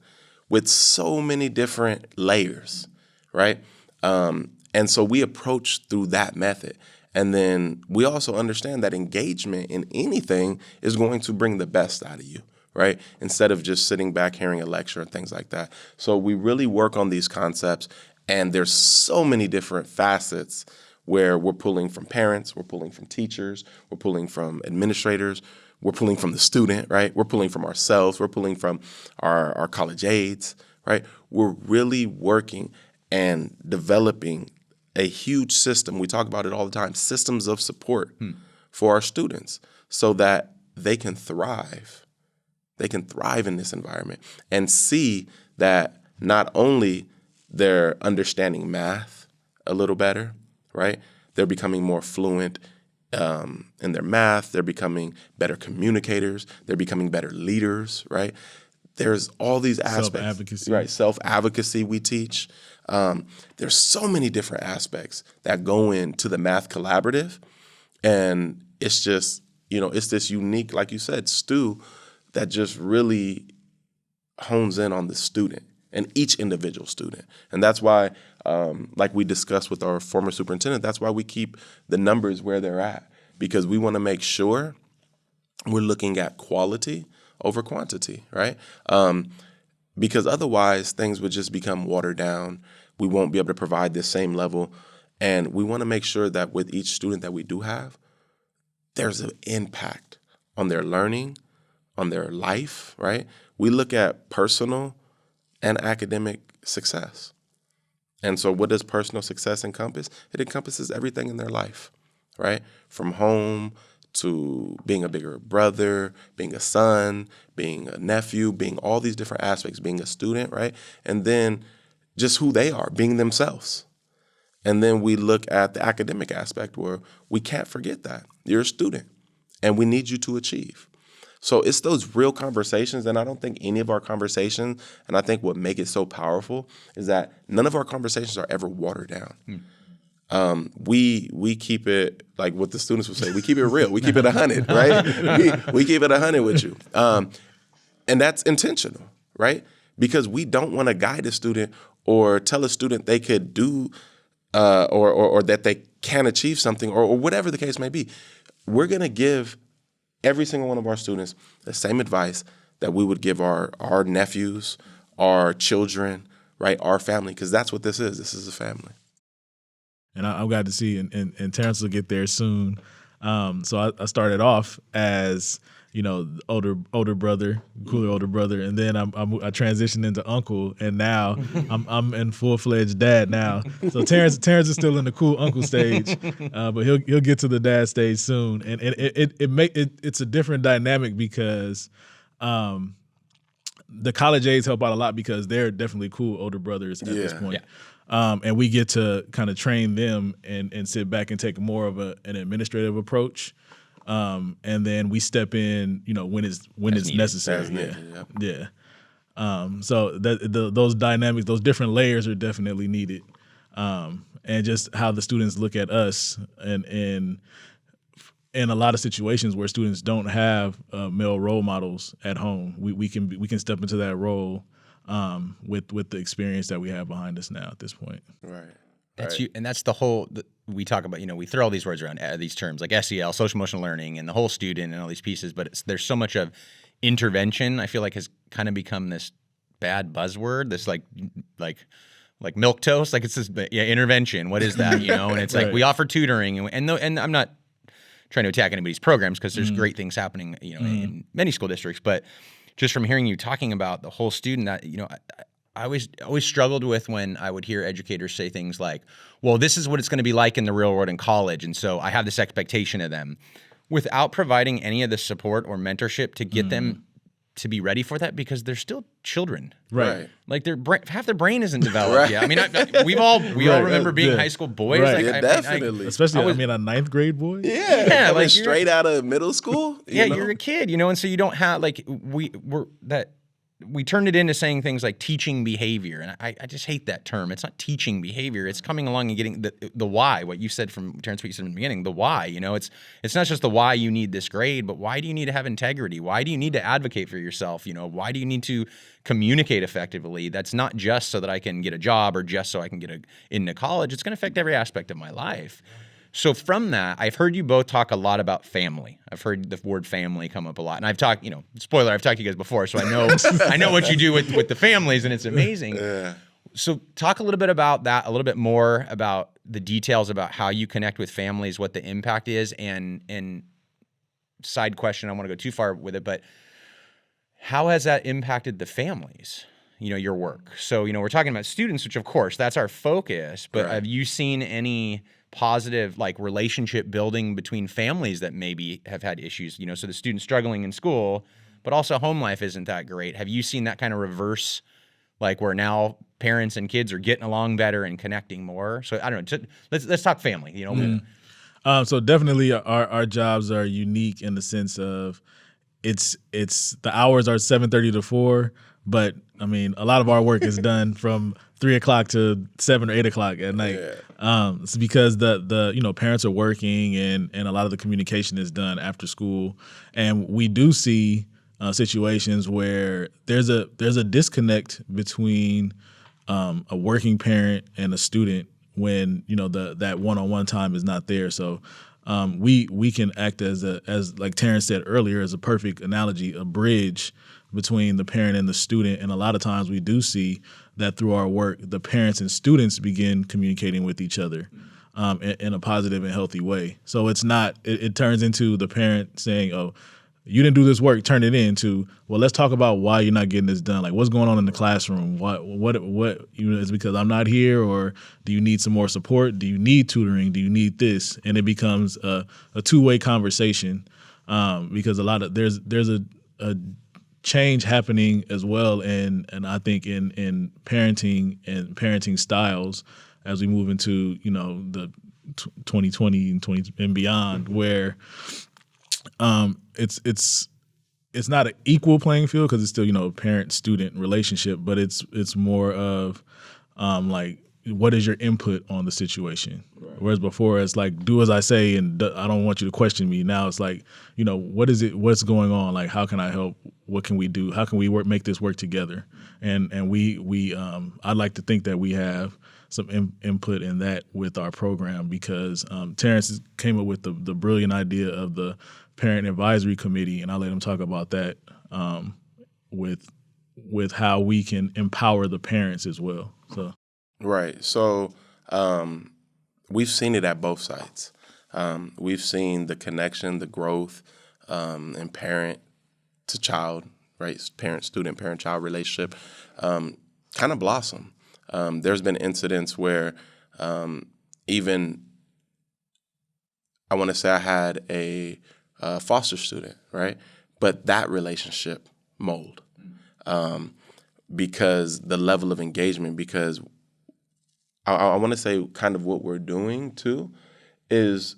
S3: with so many different layers, right? And so we approach through that method. And then we also understand that engagement in anything is going to bring the best out of you, right? Instead of just sitting back hearing a lecture and things like that. So we really work on these concepts, and there's so many different facets where we're pulling from parents, we're pulling from teachers, we're pulling from administrators, we're pulling from the student, right? We're pulling from ourselves, we're pulling from our college aides, right? We're really working and developing a huge system. We talk about it all the time, systems of support for our students so that they can thrive. They can thrive in this environment and see that not only they're understanding math a little better, right? They're becoming more fluent in their math. They're becoming better communicators. They're becoming better leaders, right? There's all these aspects.
S2: Self-advocacy.
S3: Right, self-advocacy we teach. There's so many different aspects that go into the Math Collaborative. And it's just, it's this unique, like you said, stew that just really hones in on the student and each individual student. And that's why, like we discussed with our former superintendent, that's why we keep the numbers where they're at, because we want to make sure we're looking at quality over quantity, right? Because otherwise things would just become watered down. We won't be able to provide the same level. And we want to make sure that with each student that we do have, there's an impact on their learning, on their life, right? We look at personal and academic success. And so what does personal success encompass? It encompasses everything in their life, right? From home to being a bigger brother, being a son, being a nephew, being all these different aspects, being a student, right? And then just who they are, being themselves. And then we look at the academic aspect where we can't forget that. You're a student and we need you to achieve. So it's those real conversations, and I don't think any of our conversations, and I think what make it so powerful is that none of our conversations are ever watered down. We keep it, like what the students would say, we keep it real. We keep it 100, right? we keep it 100 with you. And that's intentional, right? Because we don't want to guide a student or tell a student they could do or that they can achieve something or whatever the case may be. We're going to give every single one of our students the same advice that we would give our nephews, our children, right, our family, because that's what this is. This is a family.
S2: And I'm glad to see, and Terrence will get there soon. So I started off as, older brother, cooler older brother, and then I transitioned into uncle, and now I'm in full-fledged dad now. So Terrence is still in the cool uncle stage, but he'll get to the dad stage soon, and it's a different dynamic because the college aides help out a lot because they're definitely cool older brothers at this point. Yeah. And we get to kind of train them and sit back and take more of an administrative approach. And then we step in, when it's necessary. Yeah. So those dynamics, those different layers are definitely needed. And just how the students look at us and in a lot of situations where students don't have male role models at home, we can step into that role with the experience that we have behind us now at this point.
S3: Right.
S1: That's you, and that's the whole. We talk about, we throw all these words around, these terms like SEL, social emotional learning, and the whole student, and all these pieces. But there's so much of intervention. I feel like has kind of become this bad buzzword. This like milquetoast. Like it's this intervention. What is that? And it's like we offer tutoring, and I'm not trying to attack anybody's programs because there's great things happening, in many school districts. But just from hearing you talking about the whole student, that I always struggled with when I would hear educators say things like, well, this is what it's going to be like in the real world in college, and so I have this expectation of them, without providing any of the support or mentorship to get them to be ready for that, because they're still children.
S2: Right.
S1: Like half their brain isn't developed yet. I mean, we all remember being high school boys.
S2: Right.
S1: Like,
S3: Definitely.
S2: Especially, a ninth grade boy.
S3: Yeah, like straight out of middle school.
S1: You're a kid, and so you don't have we turned it into saying things like teaching behavior, and I just hate that term. It's not teaching behavior. It's coming along and getting the why. What you said Terrence, what you said in the beginning, the why. It's not just the why you need this grade, but why do you need to have integrity? Why do you need to advocate for yourself? Why do you need to communicate effectively? That's not just so that I can get a job or just so I can get into college. It's going to affect every aspect of my life. So from that, I've heard you both talk a lot about family. I've heard the word family come up a lot. And I've talked, spoiler, I've talked to you guys before, so I know what you do with the families, and it's amazing. Yeah. So talk a little bit about that, a little bit more about the details about how you connect with families, what the impact is, and side question, I don't want to go too far with it, but how has that impacted the families? Your work. So, we're talking about students, which of course that's our focus, but have you seen any positive relationship building between families that maybe have had issues, so the student's struggling in school, but also home life isn't that great? Have you seen that kind of reverse, where now parents and kids are getting along better and connecting more? So I don't know, let's talk family,
S2: So definitely our jobs are unique in the sense of it's the hours are 7:30 to 4, but I mean a lot of our work is done from 3 o'clock to 7 or 8 o'clock at night. It's because the parents are working and a lot of the communication is done after school, and we do see situations where there's a disconnect between a working parent and a student when that one-on-one time is not there. So we can act as like Terrence said earlier, as a perfect analogy, a bridge between the parent and the student. And a lot of times we do see that through our work, the parents and students begin communicating with each other in a positive and healthy way. So it's not it turns into the parent saying, "Oh, you didn't do this work, turn it in," to, well, let's talk about why you're not getting this done. Like, what's going on in the classroom? What is because I'm not here, or do you need some more support? Do you need tutoring? Do you need this? And it becomes a two-way conversation because there's a change happening as well, and I think in parenting and parenting styles as we move into the 2020 and 20 and beyond, where it's not an equal playing field because it's still a parent-student relationship, but it's more of like, what is your input on the situation? Right. Whereas before it's like, do as I say and I don't want you to question me. Now it's like, what's going on? Like, how can I help? What can we do? How can we make this work together? And we I'd like to think that we have some input in that with our program, because Terrence came up with the brilliant idea of the Parent Advisory Committee, and I'll let him talk about that with how we can empower the parents as well. So.
S3: Right. So we've seen it at both sides. We've seen the connection, the growth, in parent to child, right? Parent-student, parent-child relationship kind of blossom. There's been incidents where even I want to say I had a foster student, right? But that relationship mold because the level of engagement, because I want to say kind of what we're doing too is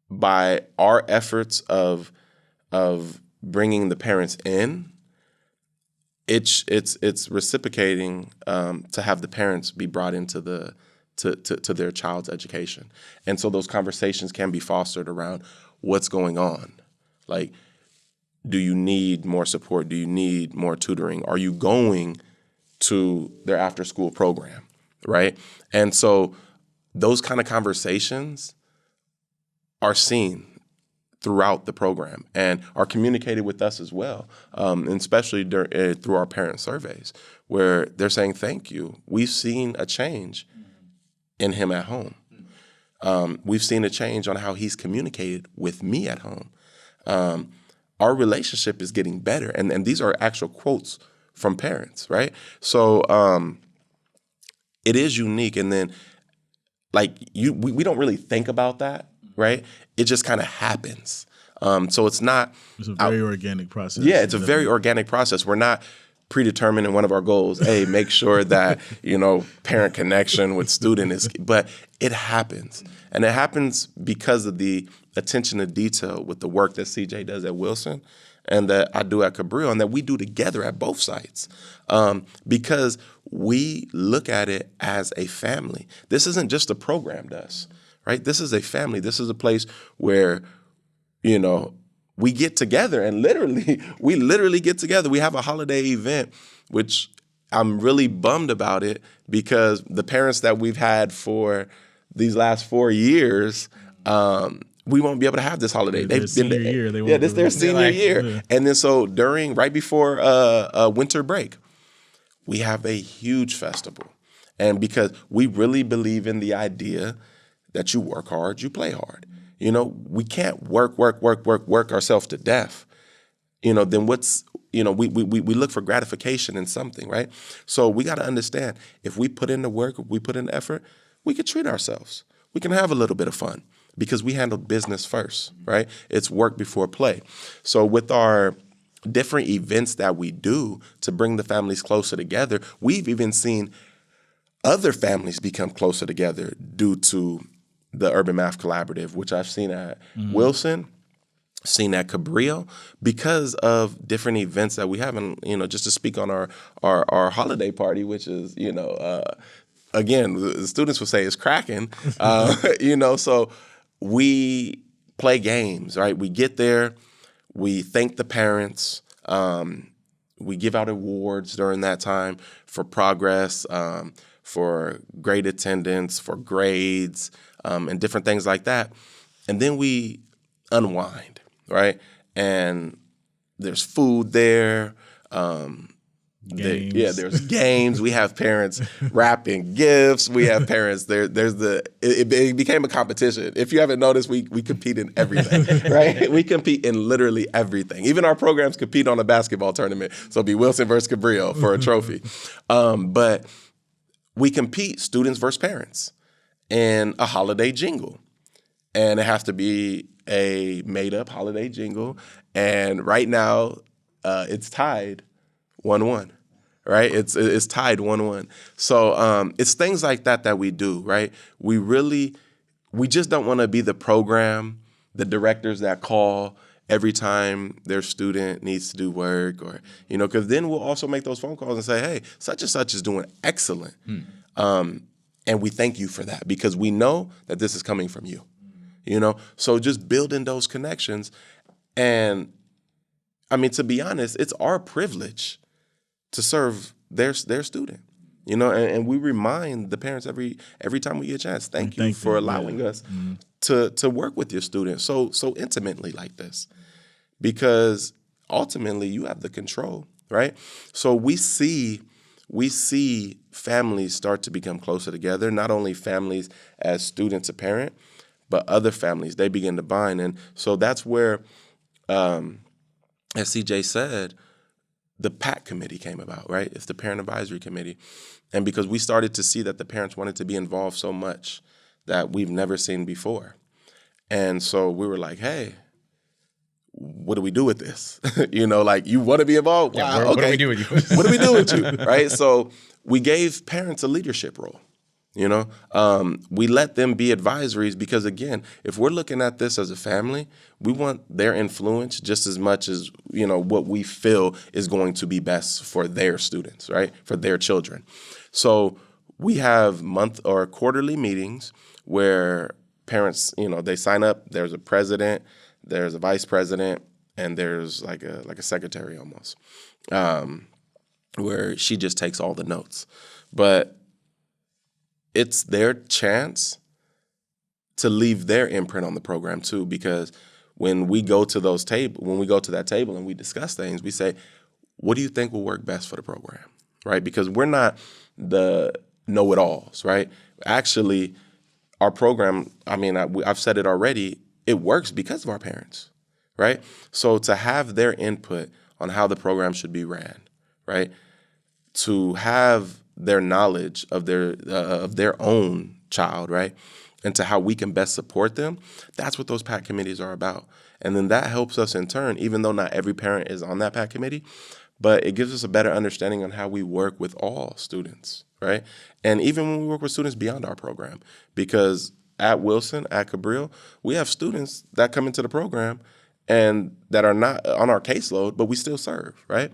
S3: by our efforts of bringing the parents in, it's reciprocating to have the parents be brought into to their child's education. And so those conversations can be fostered around what's going on. Like, do you need more support? Do you need more tutoring? Are you going to their after-school program? Right? And so those kind of conversations are seen throughout the program and are communicated with us as well, and especially through our parent surveys, where they're saying, thank you. We've seen a change in him at home. We've seen a change on how he's communicated with me at home. Our relationship is getting better. And these are actual quotes from parents, right? So it is unique. And then we don't really think about that, right? It just kind of happens. So it's not.
S2: It's a very organic process.
S3: Yeah, it's a very organic process. We're not predetermining one of our goals. Hey, make sure that, parent connection with student is, but it happens. And it happens because of the attention to detail with the work that CJ does at Wilson and that I do at Cabrillo and that we do together at both sites. Because we look at it as a family. This isn't just a program to us, right? This is a family. This is a place where, we get together and we literally get together. We have a holiday event, which I'm really bummed about it because the parents that we've had for these last 4 years, we won't be able to have this holiday.
S2: This is
S3: their senior year. Yeah. And then so right before winter break, we have a huge festival. And because we really believe in the idea that you work hard, you play hard. We can't work ourselves to death. Then what's, we look for gratification in something, right? So we got to understand, if we put in the work, if we put in the effort, we can treat ourselves. We can have a little bit of fun because we handle business first, right? It's work before play. So with our different events that we do to bring the families closer together, we've even seen other families become closer together due to the Urban Math Collaborative, which I've seen at Wilson, seen at Cabrillo, because of different events that we have. And, just to speak on our holiday party, which is, again, the students would say it's cracking, so we play games, right? We get there, we thank the parents, we give out awards during that time for progress, for great attendance, for grades, and different things like that. And then we unwind, right? And there's food there.
S2: Games.
S3: There's games. We have parents wrapping gifts. We have parents there. It became a competition. If you haven't noticed, we compete in everything, right? We compete in literally everything. Even our programs compete on a basketball tournament. So it'll be Wilson versus Cabrillo for a trophy. But we compete students versus parents in a holiday jingle. And it has to be a made-up holiday jingle. And right now, it's tied 1-1. Right, it's tied 1-1. So it's things like that we do. Right, we just don't want to be the program, the directors that call every time their student needs to do work, or because then we'll also make those phone calls and say, hey, such and such is doing excellent, and we thank you for that because we know that this is coming from you. So just building those connections, and I mean, to be honest, it's our privilege to serve their student, and we remind the parents every time we get a chance. Thank you for allowing us to work with your student so intimately like this, because ultimately you have the control, right? So we see families start to become closer together. Not only families as student to parent, but other families, they begin to bind, and so that's where, as CJ said, the PAC committee came about, right? It's the Parent Advisory Committee. And because we started to see that the parents wanted to be involved so much that we've never seen before. And so we were like, hey, what do we do with this? You want to be involved?
S1: Yeah,
S3: wow,
S1: what do we do with you?
S3: What do we do with you, right? So we gave parents a leadership role. We let them be advisories because, again, if we're looking at this as a family, we want their influence just as much as, what we feel is going to be best for their students, right? For their children. So we have month or quarterly meetings where parents, they sign up. There's a president, there's a vice president, and there's like a secretary almost, where she just takes all the notes. But it's their chance to leave their imprint on the program too, because when we go to that table and we discuss things, we say, what do you think will work best for the program, right? Because we're not the know-it-alls, right? Actually, our program, I've said it already, it works because of our parents, right? So to have their input on how the program should be ran, right? To have their knowledge of their own child, right? And to how we can best support them. That's what those PAC committees are about. And then that helps us in turn, even though not every parent is on that PAC committee, but it gives us a better understanding on how we work with all students, right? And even when we work with students beyond our program, because at Wilson, at Cabrillo, we have students that come into the program and that are not on our caseload, but we still serve, right?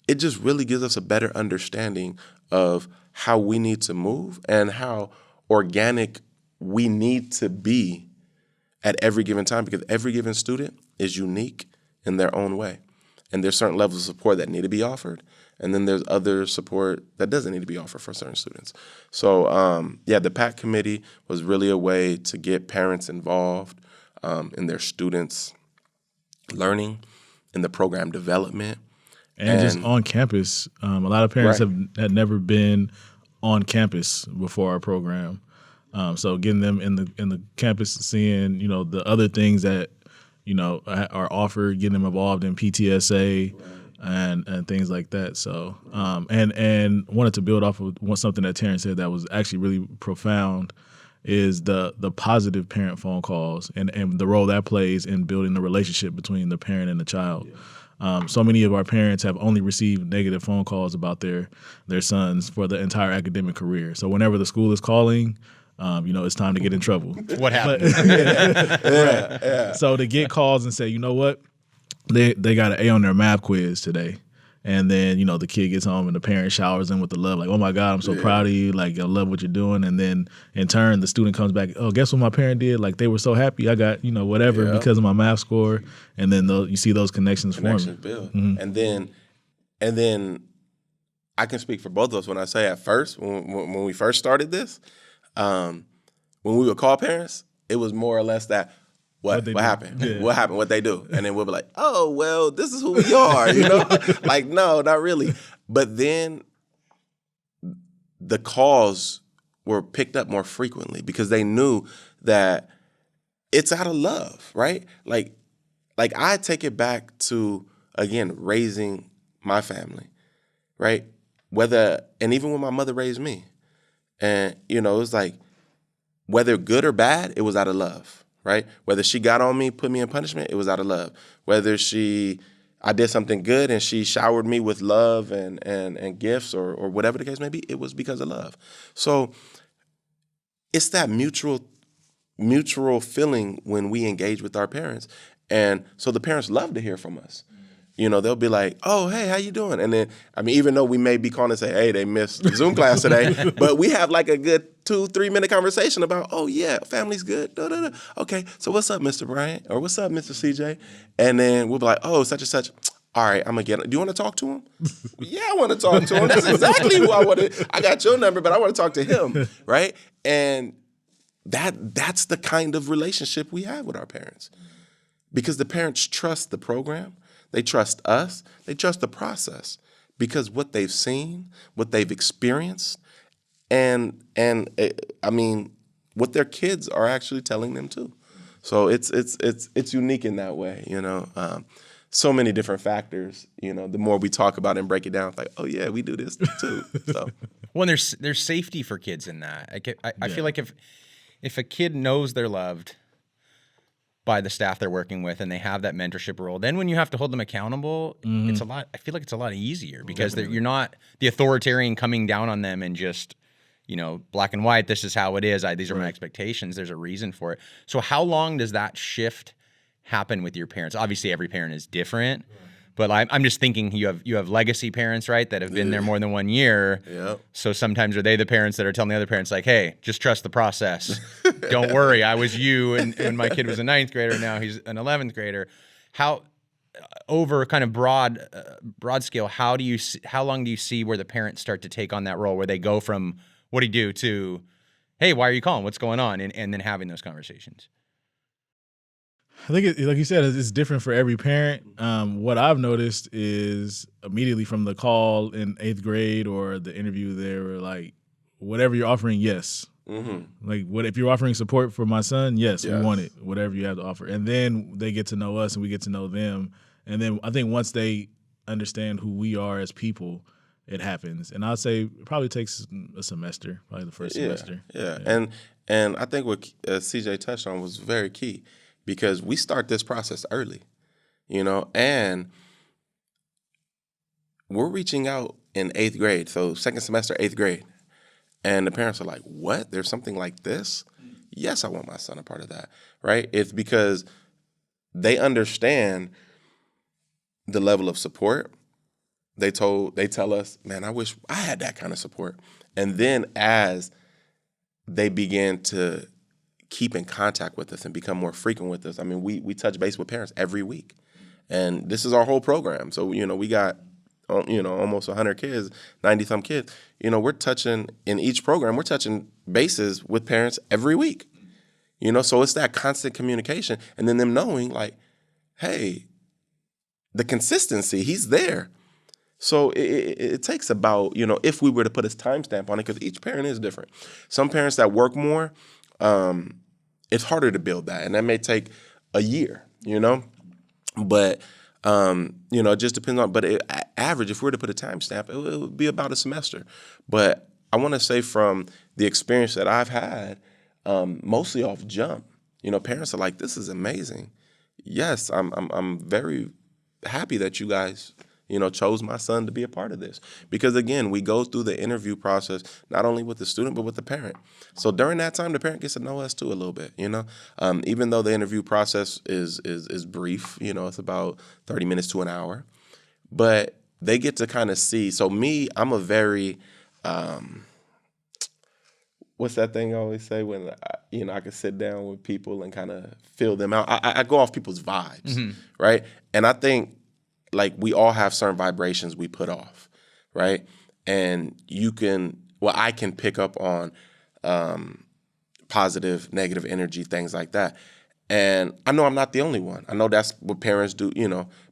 S3: It just really gives us a better understanding of how we need to move and how organic we need to be at every given time, because every given student is unique in their own way. And there's certain levels of support that need to be offered, and then there's other support that doesn't need to be offered for certain students. So, the PAC committee was really a way to get parents involved in their students' learning, in the program development.
S2: And just on campus. A lot of parents had never been on campus before our program. So getting them in the campus, seeing, the other things that, are offered, getting them involved in PTSA and things like that. So, and wanted to build off of something that Terrence said that was actually really profound, is the positive parent phone calls and the role that plays in building the relationship between the parent and the child. So many of our parents have only received negative phone calls about their sons for the entire academic career. So whenever the school is calling, It's time to get in trouble.
S1: What happened?
S2: So to get calls and say, you know what, they got an A on their math quiz today. And then, the kid gets home and the parent showers in with the love, like, oh my God, I'm so proud of you. Like, I love what you're doing. And then in turn, the student comes back, oh, guess what my parent did? Like, they were so happy I got, whatever because of my math score. And then you see those connections forming.
S3: Build. And then I can speak for both of us when I say at first, when we first started this, when we would call parents, it was more or less that, what happened? Yeah. What happened? What they do? And then we'll be like, oh, well, this is who we are, Like, no, not really. But then the calls were picked up more frequently because they knew that it's out of love, right? Like I take it back to, again, raising my family, right? And even when my mother raised me, and, it was like, whether good or bad, it was out of love. Right? Whether she got on me, put me in punishment, it was out of love. Whether I did something good and she showered me with love and gifts or whatever the case may be, it was because of love. So it's that mutual feeling when we engage with our parents. And so the parents love to hear from us. They'll be like, oh, hey, how you doing? And then, even though we may be calling and say, hey, they missed Zoom class today, but we have like a good 2-3 minute conversation about, oh, yeah, family's good. Da, da, da. Okay, so what's up, Mr. Bryant? Or what's up, Mr. CJ? And then we'll be like, oh, such and such. All right, I'm going to get him. Do you want to talk to him? Yeah, I want to talk to him. That's exactly who I want to. I got your number, but I want to talk to him, right? And that's the kind of relationship we have with our parents. Because the parents trust the program. They trust us. They trust the process because what they've seen, what they've experienced, and what their kids are actually telling them too. So it's unique in that way, So many different factors, the more we talk about it and break it down, it's like, oh yeah, we do this too. So.
S1: Well, there's safety for kids in that. I feel like if a kid knows they're loved by the staff they're working with and they have that mentorship role, then when you have to hold them accountable, I feel like it's a lot easier because you're not the authoritarian coming down on them and just, black and white, this is how it is. These are my expectations. There's a reason for it. So how long does that shift happen with your parents? Obviously every parent is different, but I'm just thinking you have legacy parents, right? That have been there more than 1 year.
S3: Yep.
S1: So sometimes are they the parents that are telling the other parents like, hey, just trust the process. Don't worry. I was you and my kid was a 9th grader. Now he's an 11th grader. How over kind of broad scale, how long do you see where the parents start to take on that role where they go from what do you do to, hey, why are you calling? What's going on? And then having those conversations.
S2: I think, like you said, it's different for every parent. What I've noticed is immediately from the call in 8th grade or the interview, they were like, whatever you're offering, yes. Mm-hmm. Like, what if you're offering support for my son? Yes, we want it, whatever you have to offer. And then they get to know us and we get to know them. And then I think once they understand who we are as people, it happens. And I'd say it probably takes a semester, probably the first semester.
S3: Yeah. And I think what CJ touched on was very key. Because we start this process early, and we're reaching out in 8th grade, so 2nd semester, 8th grade. And the parents are like, what? There's something like this? Yes, I want my son a part of that, right? It's because they understand the level of support. They tell us, man, I wish I had that kind of support. And then as they begin to keep in contact with us and become more frequent with us. We touch base with parents every week. And this is our whole program. So, we got, almost 100 kids, 90-some kids. We're touching, in each program, we're touching bases with parents every week. So it's that constant communication. And then them knowing, like, hey, the consistency, he's there. So it takes about, if we were to put a timestamp on it, because each parent is different. Some parents that work more, it's harder to build that, and that may take a year, But, it just depends on, but average, if we were to put a timestamp, it would be about a semester. But I want to say from the experience that I've had, mostly off jump, parents are like, this is amazing. Yes, I'm very happy that you guys, chose my son to be a part of this. Because again, we go through the interview process, not only with the student, but with the parent. So during that time, the parent gets to know us too a little bit, even though the interview process is brief, it's about 30 minutes to an hour, but they get to kind of see. So me, I'm a very, what's that thing I always say when I can sit down with people and kind of feel them out. I go off people's vibes, right? And I think like we all have certain vibrations we put off, right? And I can pick up on positive, negative energy, things like that. And I know I'm not the only one. I know that's what parents do.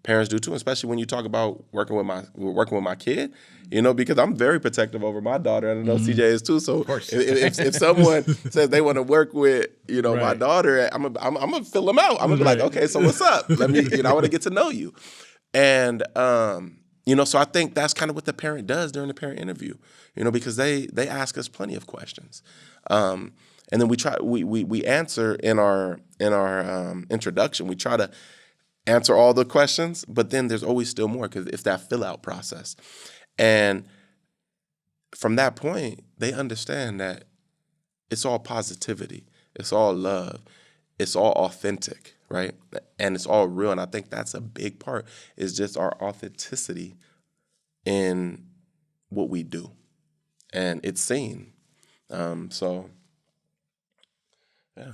S3: Parents do too, especially when you talk about working with my kid. Because I'm very protective over my daughter, and I know CJ is too. So if someone says they want to work with my daughter, I'm gonna fill them out. I'm gonna be like, okay, so what's up? Let me, I want to get to know you. And so I think that's kind of what the parent does during the parent interview. Because they ask us plenty of questions. And then we answer in our introduction. We try to answer all the questions, but then there's always still more because it's that fill out process. And from that point, they understand that it's all positivity, it's all love, it's all authentic, right? And it's all real. And I think that's a big part, is just our authenticity in what we do, and it's seen. So. Yeah.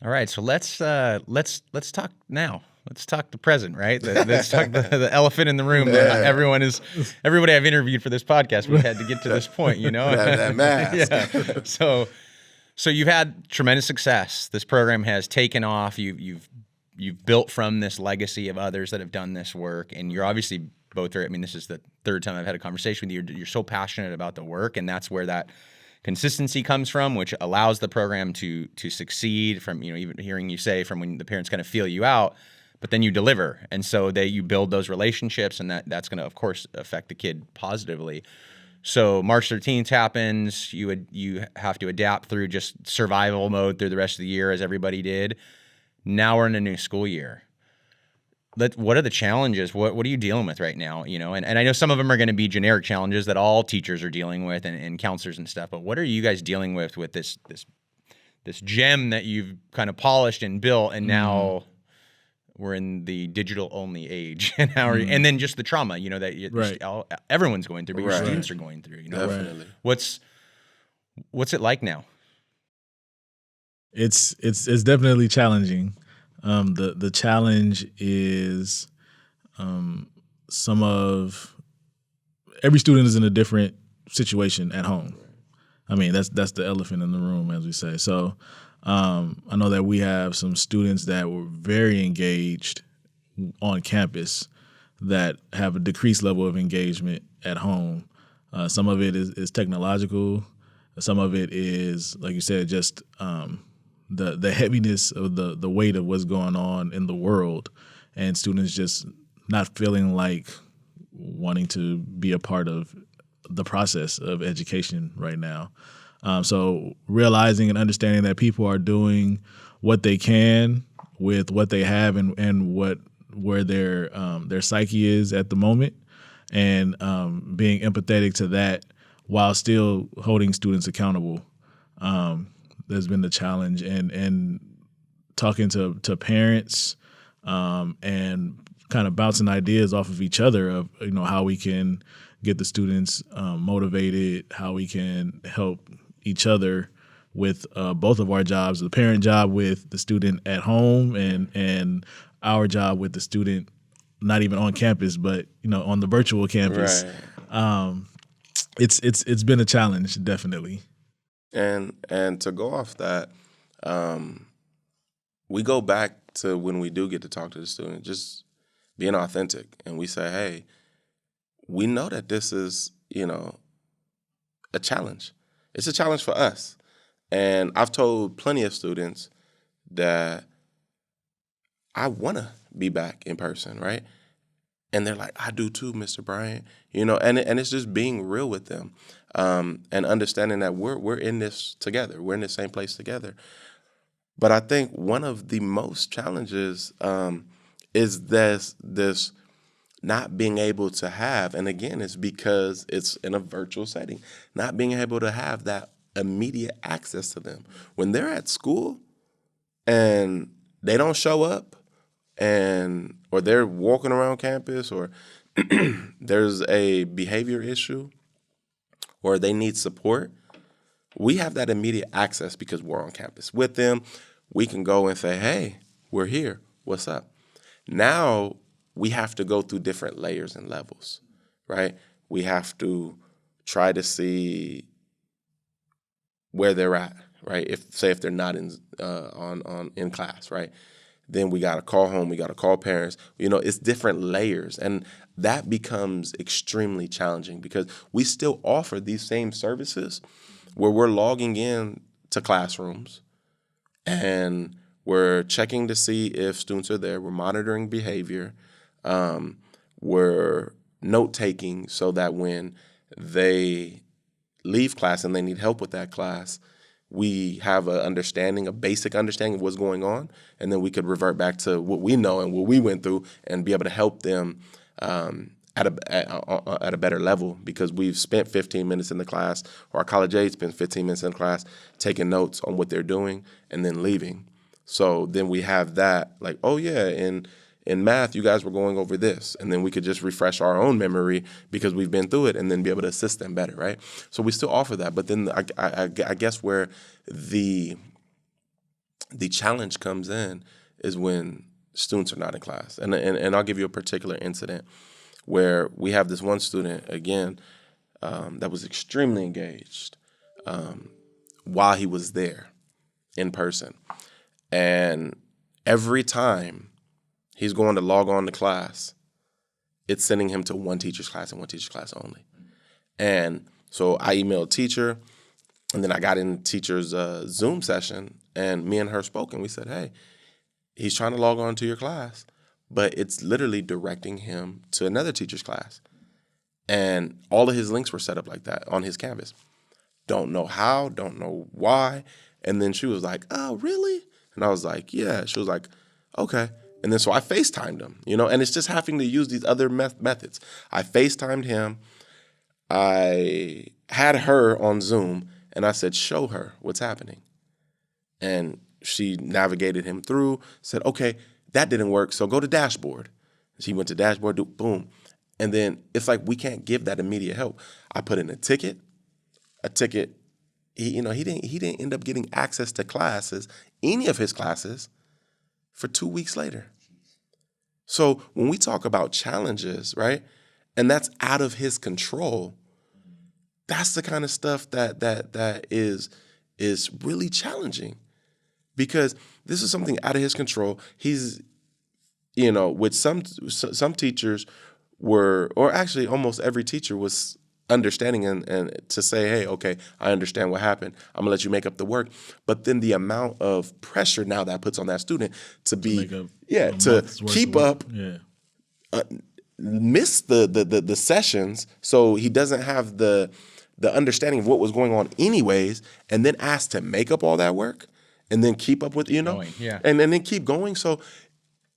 S1: All right, so let's talk now. Let's talk the present, right? Let's talk the elephant in the room. That everybody I've interviewed for this podcast, we've had to get to this point,
S3: that mask.
S1: Yeah. So you've had tremendous success. This program has taken off. You've built from this legacy of others that have done this work, and you're obviously both are. I mean, this is the third time I've had a conversation with you. You're so passionate about the work, and that's where that consistency comes from, which allows the program to succeed. From even hearing you say from when the parents kind of feel you out, but then you deliver, and so you build those relationships, and that's going to of course affect the kid positively. So March 13th happens. You have to adapt through just survival mode through the rest of the year, as everybody did. Now we're in a new school year. What are the challenges? What are you dealing with right now? And I know some of them are going to be generic challenges that all teachers are dealing with and counselors and stuff. But what are you guys dealing with this gem that you've kind of polished and built, and now we're in the digital only age, and and then just the trauma, that everyone's going through, but your students are going through.
S3: Definitely.
S1: What's it like now?
S2: It's definitely challenging. The challenge is every student is in a different situation at home. I mean, that's the elephant in the room, as we say. So I know that we have some students that were very engaged on campus that have a decreased level of engagement at home. Some of it is technological. Some of it is, like you said, just the heaviness of the weight of what's going on in the world, and students just not feeling like wanting to be a part of the process of education right now. So realizing and understanding that people are doing what they can with what they have and where their psyche is at the moment, and being empathetic to that while still holding students accountable. There's been the challenge, and talking to parents and kind of bouncing ideas off of each other of how we can get the students motivated, how we can help each other with both of our jobs, the parent job with the student at home, and our job with the student not even on campus, but on the virtual campus.
S3: Right.
S2: It's been a challenge, definitely.
S3: And to go off that, we go back to when we do get to talk to the student, just being authentic, and we say, hey, we know that this is, a challenge. It's a challenge for us. And I've told plenty of students that I want to be back in person, right? And they're like, I do too, Mr. Bryant. And it's just being real with them, and understanding that we're in this together. We're in the same place together. But I think one of the most challenges is this not being able to have, and again, it's because it's in a virtual setting, not being able to have that immediate access to them. When they're at school and they don't show up, or they're walking around campus, or there's a behavior issue, or they need support, we have that immediate access because we're on campus with them. We can go and say, hey, we're here. What's up? Now we have to go through different layers and levels, right? We have to try to see where they're at, right? If they're not in class, right? Then we got to call home. We got to call parents. It's different layers. And that becomes extremely challenging because we still offer these same services where we're logging in to classrooms and we're checking to see if students are there. We're monitoring behavior. We're note-taking so that when they leave class and they need help with that class, we have a basic understanding of what's going on, and then we could revert back to what we know and what we went through and be able to help them at a better level because we've spent 15 minutes in the class, or our college aide spends 15 minutes in class taking notes on what they're doing and then leaving. So then we have that, like, oh yeah, in math, you guys were going over this, and then we could just refresh our own memory because we've been through it and then be able to assist them better, right? So we still offer that, but then I guess where the challenge comes in is when students are not in class. And I'll give you a particular incident where we have this one student, again, that was extremely engaged while he was there in person. And every time he's going to log on to class, it's sending him to one teacher's class and one teacher's class only. And so I emailed teacher, and then I got in teacher's Zoom session, and me and her spoke, and we said, hey, he's trying to log on to your class, but it's literally directing him to another teacher's class. And all of his links were set up like that on his Canvas. Don't know how, don't know why. And then she was like, oh, really? And I was like, yeah. She was like, okay. And then so I FaceTimed him, and it's just having to use these other methods. I FaceTimed him. I had her on Zoom, and I said, show her what's happening. And she navigated him through, said, okay, that didn't work, so go to dashboard. She went to dashboard, boom. And then it's like we can't give that immediate help. I put in a ticket. He didn't end up getting access to classes, any of his classes, for 2 weeks later. So when we talk about challenges, right, and that's out of his control, that's the kind of stuff that is really challenging because this is something out of his control. He's, with some teachers were, or actually almost every teacher was understanding and to say, hey, okay, I understand what happened. I'm gonna let you make up the work. But then the amount of pressure now that puts on that student to keep up, miss the sessions, so he doesn't have the understanding of what was going on anyways, and then asked to make up all that work and then keep up with, and then keep going. So,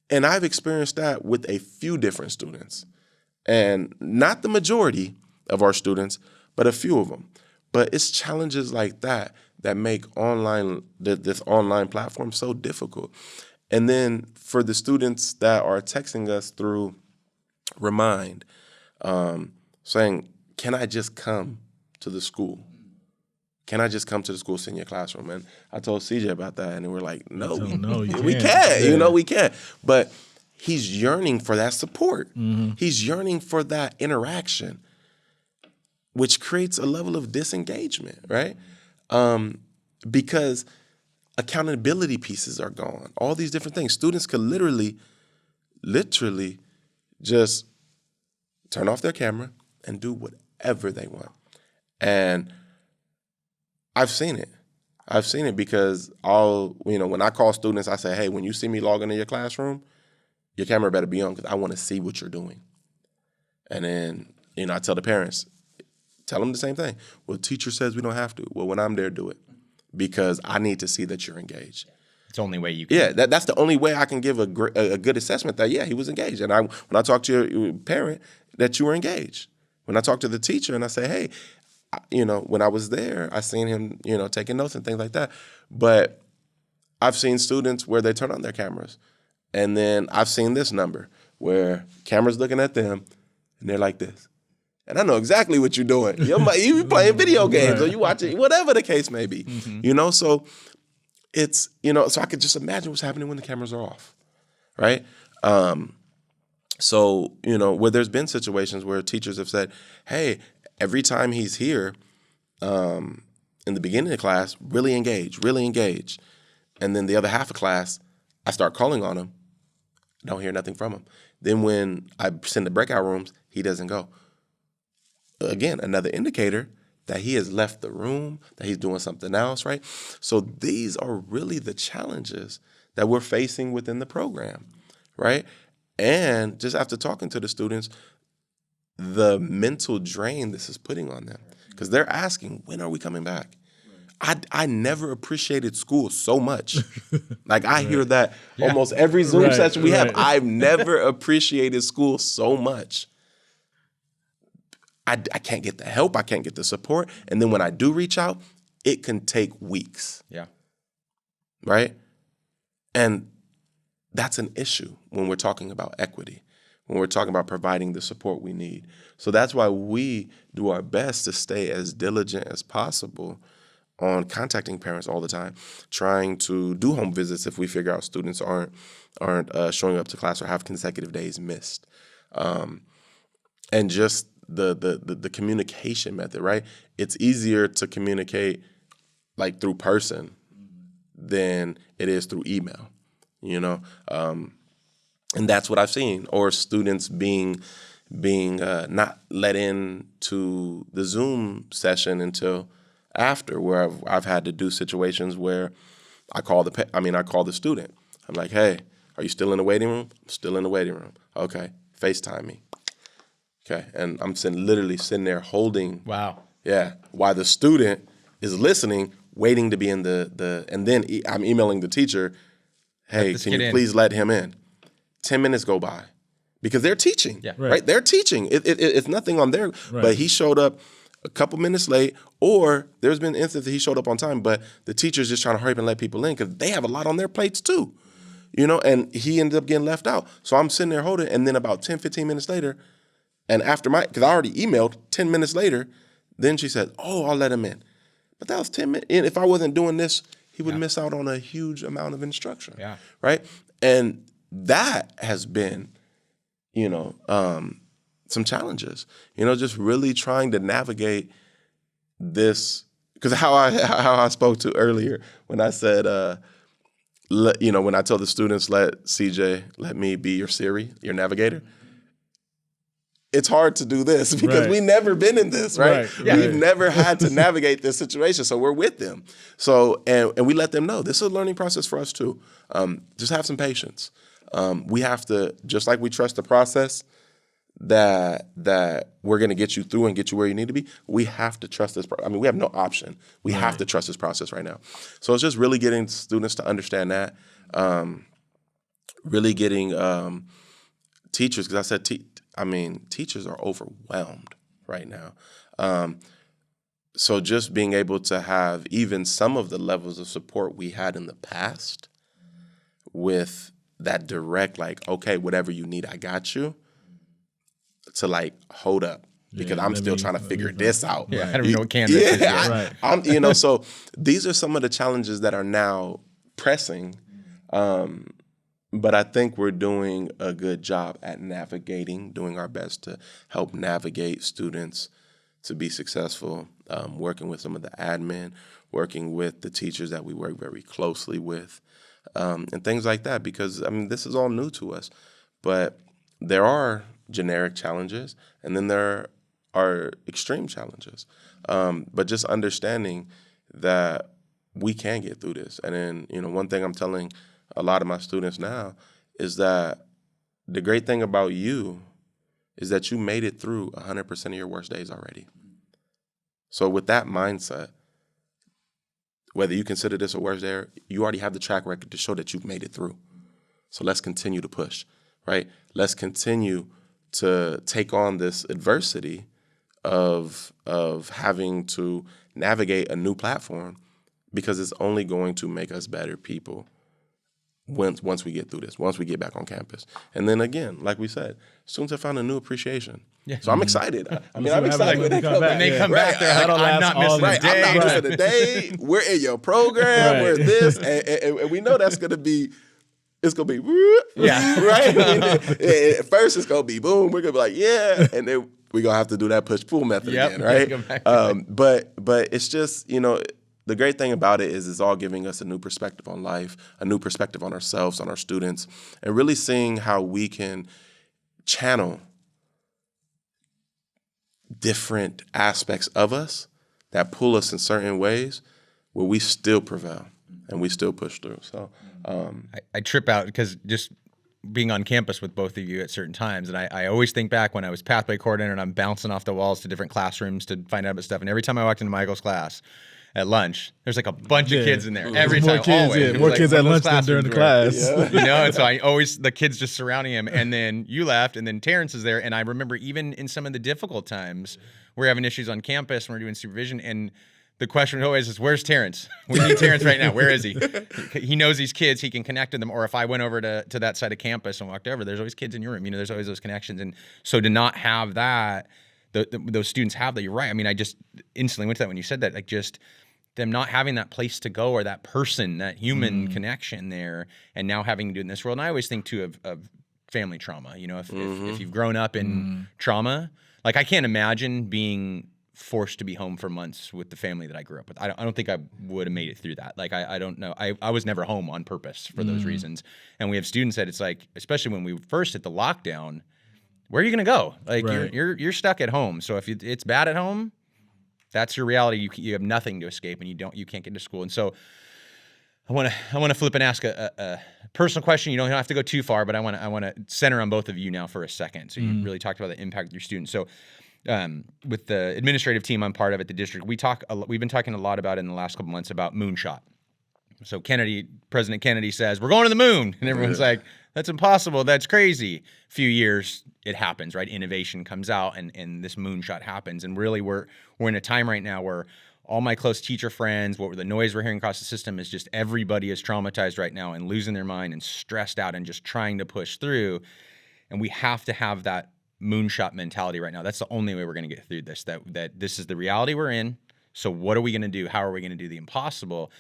S3: and I've experienced that with a few different students, and not the majority of our students, but a few of them. But it's challenges like that make this online platform so difficult. And then for the students that are texting us through Remind, saying, can I just come to the school? Can I just come to the school, sit in your classroom? And I told CJ about that, and we're like, no, we can't.
S2: Yeah.
S3: We can't. But he's yearning for that support. Mm-hmm. He's yearning for that interaction, which creates a level of disengagement, right? Because accountability pieces are gone. All these different things. Students could literally just turn off their camera and do whatever they want. And I've seen it because when I call students, I say, hey, when you see me log into your classroom, your camera better be on because I want to see what you're doing. And then, I tell the parents, tell them the same thing. Well, teacher says we don't have to. Well, when I'm there, do it because I need to see that you're engaged.
S1: It's the only way you can.
S3: Yeah, that's the only way I can give a good assessment that, yeah, he was engaged. And when I talk to your parent, that you were engaged. When I talk to the teacher and I say, hey, when I was there, I seen him, taking notes and things like that. But I've seen students where they turn on their cameras. And then I've seen this number where cameras looking at them and they're like this. And I know exactly what you're doing. You playing video games or you watching, whatever the case may be. So it's, so I could just imagine what's happening when the cameras are off, right? So, where there's been situations where teachers have said, hey, every time he's here in the beginning of class, really engage. And then the other half of class, I start calling on him. I don't hear nothing from him. Then when I send the breakout rooms, he doesn't go. Again, another indicator that he has left the room, that he's doing something else, right? So these are really the challenges that we're facing within the program, right? And just after talking to the students, the mental drain this is putting on them. Because they're asking, when are we coming back? I never appreciated school so much. Like I hear that almost every Zoom session we have. I've never appreciated school so much. I can't get the help. I can't get the support. And then when I do reach out, it can take weeks.
S1: Yeah.
S3: Right? And that's an issue when we're talking about equity, when we're talking about providing the support we need. So that's why we do our best to stay as diligent as possible on contacting parents all the time, trying to do home visits if we figure out students aren't showing up to class or have consecutive days missed. And just the communication method, right? It's easier to communicate like through person than it is through email, and that's what I've seen. Or students being not let in to the Zoom session until after, where I've had to do situations where I call the student. I'm like, hey, are you still in the waiting room? I'm still in the waiting room. Okay, FaceTime me. Okay, and I'm literally sitting there holding.
S1: Wow.
S3: Yeah, while the student is listening, waiting to be in the and then I'm emailing the teacher, hey, can you please let him in? 10 minutes go by because they're teaching, right? They're teaching. It's nothing on their, but he showed up a couple minutes late, or there's been instances he showed up on time, but the teacher's just trying to hurry up and let people in because they have a lot on their plates too, and he ended up getting left out. So I'm sitting there holding, and then about 10, 15 minutes later, and after because I already emailed 10 minutes later, then she said, oh, I'll let him in. But that was 10 minutes. And if I wasn't doing this, he would miss out on a huge amount of instruction. Yeah. Right? And that has been, some challenges. Just really trying to navigate this. Because how I spoke to earlier when I said, when I told the students, let me be your Siri, your navigator. It's hard to do this because we've never been in this, right? We've never had to navigate this situation, so we're with them. So, and we let them know this is a learning process for us too. Just have some patience. We have to, just like we trust the process that we're going to get you through and get you where you need to be, we have to trust this. We have no option. We have to trust this process right now. So it's just really getting students to understand that, really getting teachers, because I said teachers are overwhelmed right now. So just being able to have even some of the levels of support we had in the past with that direct, okay, whatever you need, I got you, to hold up because I'm still trying to figure this out.
S1: Yeah, I don't even know what Canvas is.
S3: So these are some of the challenges that are now pressing. But I think we're doing a good job at doing our best to help navigate students to be successful, working with some of the admin, working with the teachers that we work very closely with, and things like that, because, this is all new to us. But there are generic challenges, and then there are extreme challenges. But just understanding that we can get through this. And then, one thing I'm telling a lot of my students now is that the great thing about you is that you made it through 100% of your worst days already. So with that mindset, whether you consider this a worst error, you already have the track record to show that you've made it through. So let's continue to push, right? Let's continue to take on this adversity of having to navigate a new platform, because it's only going to make us better people once we get through this, once we get back on campus. And then again, like we said, students have found a new appreciation. Yeah. So I'm excited. I'm excited when they come back.
S1: When they come back, they're like, I'm not missing a day.
S3: I'm not missing a day. We're in your program. We're this. And we know that's going to be, it's going to be,
S1: yeah.
S3: Right? At first, it's going to be boom. We're going to be like, yeah. And then we're going to have to do that push-pull method again, right? But it's just, the great thing about it is it's all giving us a new perspective on life, a new perspective on ourselves, on our students, and really seeing how we can channel different aspects of us that pull us in certain ways where we still prevail and we still push through. So
S1: I trip out because just being on campus with both of you at certain times, and I always think back when I was pathway coordinator and I'm bouncing off the walls to different classrooms to find out about stuff, and every time I walked into Michael's class at lunch, there's like a bunch of kids in there every time. Always.
S2: More kids at lunch than during the class.
S1: Yeah. And so I always, the kids just surrounding him, and then you left, and then Terrence is there, and I remember even in some of the difficult times, we're having issues on campus and we're doing supervision, and the question always is, where's Terrence? We need Terrence right now. Where is he? He knows these kids. He can connect to them. Or if I went over to that side of campus and walked over, there's always kids in your room. There's always those connections. And so to not have that, those students have that, you're right. I mean, I just instantly went to that when you said that, like just them not having that place to go or that person, that human connection there, and now having to do it in this world. And I always think too of family trauma. If you've grown up in trauma, like I can't imagine being forced to be home for months with the family that I grew up with. I don't think I would have made it through that. Like I don't know. I was never home on purpose for those reasons. And we have students that it's like, especially when we first hit the lockdown, where are you going to go? Like you're stuck at home. So if it's bad at home, that's your reality. You have nothing to escape, and you can't get to school. And so I want to flip and ask a personal question. You don't have to go too far, but I want to center on both of you now for a second. So you really talked about the impact of your students. So with the administrative team I'm part of at the district, we've been talking a lot about in the last couple months about moonshot. So President Kennedy says, we're going to the moon. And everyone's like, that's impossible. That's crazy. Few years, it happens, right? Innovation comes out and this moonshot happens. And really we're in a time right now where all my close teacher friends, the noise we're hearing across the system is just everybody is traumatized right now and losing their mind and stressed out and just trying to push through. And we have to have that moonshot mentality right now. That's the only way we're going to get through this, that this is the reality we're in. So what are we going to do? How are we going to do the impossible?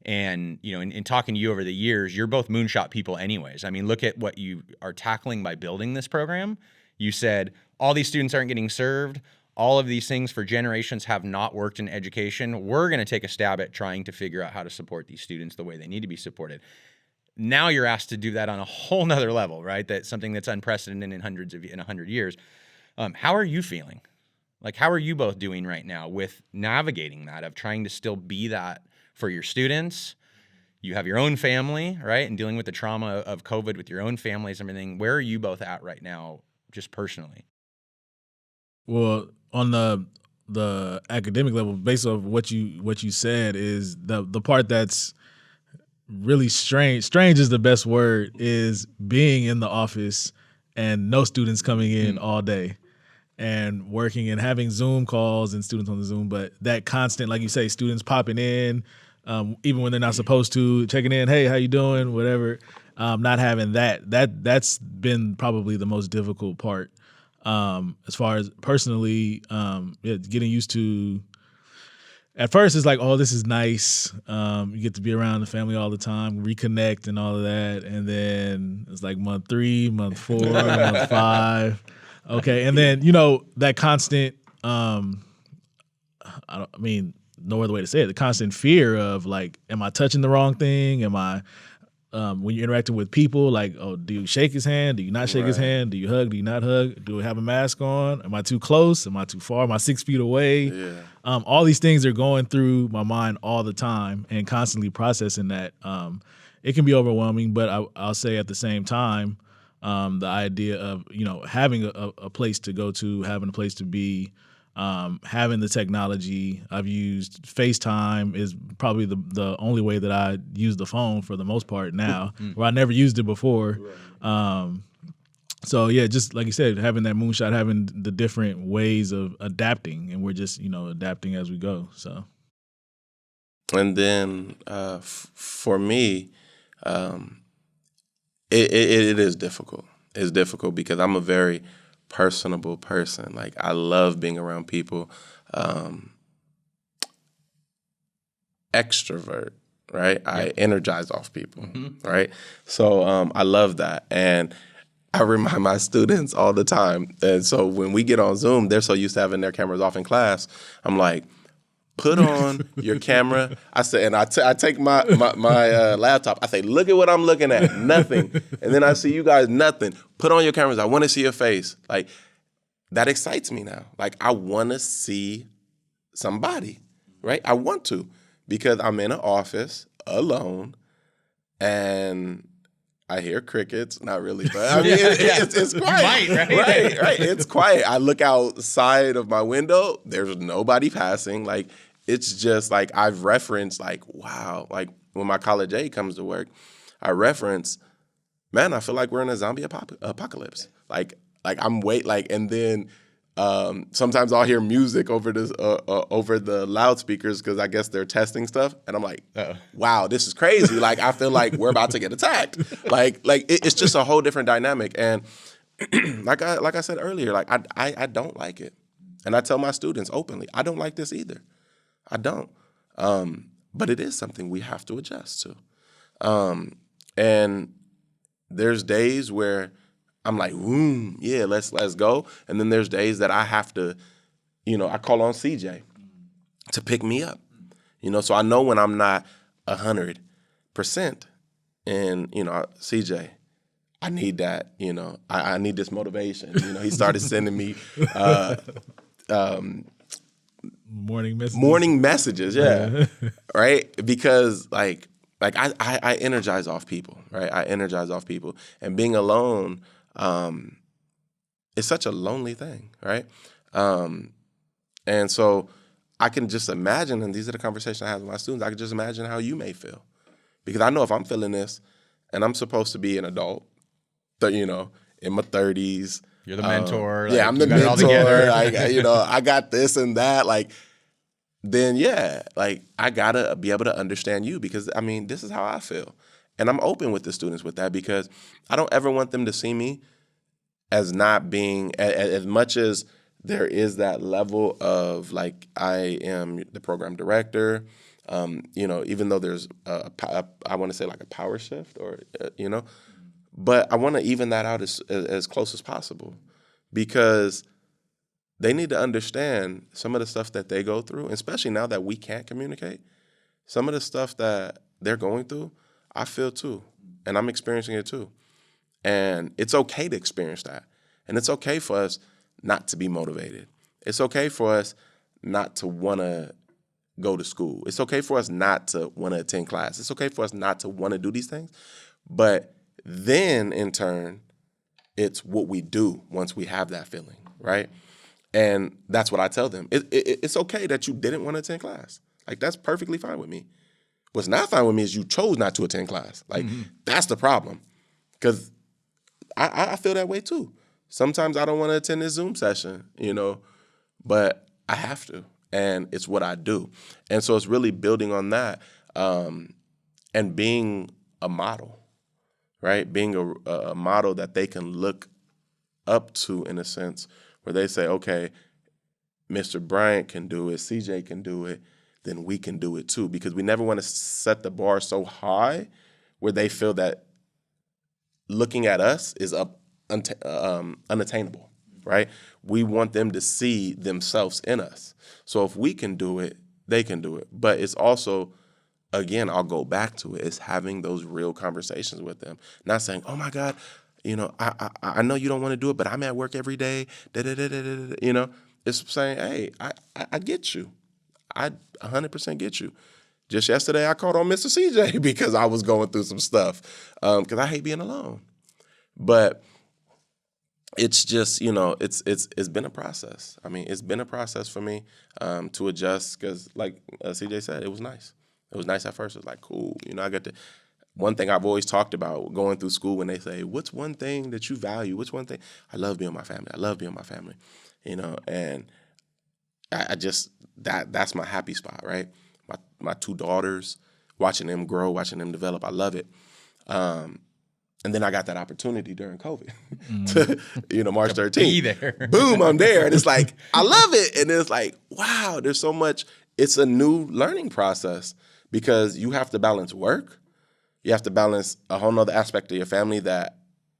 S1: And, in talking to you over the years, you're both moonshot people anyways. I mean, look at what you are tackling by building this program. You said all these students aren't getting served. All of these things for generations have not worked in education. We're going to take a stab at trying to figure out how to support these students the way they need to be supported. Now you're asked to do that on a whole nother level, right? That's something that's unprecedented in 100 years. How are you feeling? Like, how are you both doing right now with navigating that, of trying to still be that for your students? You have your own family, right? And dealing with the trauma of COVID with your own families and everything. Where are you both at right now, just personally?
S2: Well, on the academic level, based off what you said, is the part that's really strange is the best word, is being in the office and no students coming in all day and working and having Zoom calls and students on the Zoom, but that constant, like you say, students popping in, even when they're not supposed to, checking in, hey, how you doing, whatever, not having that's been probably the most difficult part. As far as personally, getting used to, at first it's like, oh, this is nice. You get to be around the family all the time, reconnect and all of that. And then it's like month 3, month 4, month 5. Okay. And then, that constant, no other way to say it, the constant fear of like, am I touching the wrong thing? Am I, when you're interacting with people, like, oh, do you shake his hand? Do you not shake his hand? Do you hug? Do you not hug? Do we have a mask on? Am I too close? Am I too far? Am I 6 feet away?
S3: Yeah.
S2: All these things are going through my mind all the time and constantly processing that. It can be overwhelming, but I'll say at the same time, the idea of, having a place to go to, having a place to be, Having the technology, I've used FaceTime is probably the only way that I use the phone for the most part now, where I never used it before. So yeah, just like you said, having that moonshot, having the different ways of adapting, and we're just adapting as we go. So,
S3: and then for me, it is difficult. It's difficult because I'm a very personable person. Like I love being around people. Extrovert, right? I energize off people, right? So I love that, and I remind my students all the time. And so when we get on Zoom, they're so used to having their cameras off in class. I'm like, put on your camera. I say, and I take my laptop. I say, look at what I'm looking at. Nothing. And then I see you guys, nothing. Put on your cameras. I want to see your face. Like, that excites me now. Like, I want to see somebody, right? I want to, because I'm in an office alone and I hear crickets, not really, but I mean, it's quiet.
S1: You might, right?
S3: Right. It's quiet. I look outside of my window, there's nobody passing. Like, it's just like I've referenced, like, wow. Like, when my college aide comes to work, I reference, man, I feel like we're in a zombie apocalypse. Like and then sometimes I'll hear music over the loudspeakers because I guess they're testing stuff, and I'm like, wow, this is crazy. Like, I feel like we're about to get attacked. It's just a whole different dynamic. And like I said earlier, like I don't like it, and I tell my students openly, I don't like this either. I don't. But it is something we have to adjust to. And there's days where I'm like, yeah, let's go. And then there's days that I have to, I call on CJ to pick me up. So I know when I'm not 100%. And, CJ, I need that, I need this motivation. He started sending me morning messages, yeah. Right? Because like I energize off people, right? I energize off people. And being alone, it's such a lonely thing, right? And so I can just imagine, and these are the conversations I have with my students, I can just imagine how you may feel. Because I know if I'm feeling this, and I'm supposed to be an adult, in my 30s.
S1: You're the mentor.
S3: Yeah, I'm the mentor. I got this and that. Then yeah, I gotta be able to understand you, because this is how I feel. And I'm open with the students with that, because I don't ever want them to see me as not being, as much as there is that level of I am the program director, even though there's I want to say a power shift but I want to even that out as close as possible, because they need to understand some of the stuff that they go through, especially now that we can't communicate. Some of the stuff that they're going through, I feel too, and I'm experiencing it too. And it's okay to experience that. And it's okay for us not to be motivated. It's okay for us not to want to go to school. It's okay for us not to want to attend class. It's okay for us not to want to do these things. But then, in turn, it's what we do once we have that feeling, right? And that's what I tell them. It's okay that you didn't want to attend class. That's perfectly fine with me. What's not fine with me is you chose not to attend class. That's the problem. Because I feel that way too. Sometimes I don't want to attend this Zoom session, but I have to. And it's what I do. And so it's really building on that and being a model, right? Being a model that they can look up to, in a sense, where they say, okay, Mr. Bryant can do it, CJ can do it, then we can do it too. Because we never want to set the bar so high where they feel that looking at us is unattainable, right? We want them to see themselves in us. So if we can do it, they can do it. But it's also, again, I'll go back to it, it's having those real conversations with them. Not saying, oh my God, I know you don't want to do it, but I'm at work every day. It's saying, hey, I get you. I 100% get you. Just yesterday, I called on Mr. CJ because I was going through some stuff because I hate being alone. But it's just, it's been a process. I mean, it's been a process for me to adjust because, like CJ said, it was nice. It was nice at first. It was like, cool. I got to. One thing I've always talked about going through school when they say, what's one thing that you value? What's one thing? I love being with my family. I love being with my family. And I just, that's my happy spot, right? My two daughters, watching them grow, watching them develop. I love it. And then I got that opportunity during COVID to, March 13th.
S1: Be there.
S3: Boom, I'm there. And it's like, I love it. And it's like, wow, there's so much. It's a new learning process because you have to balance work. You have to balance a whole nother aspect of your family that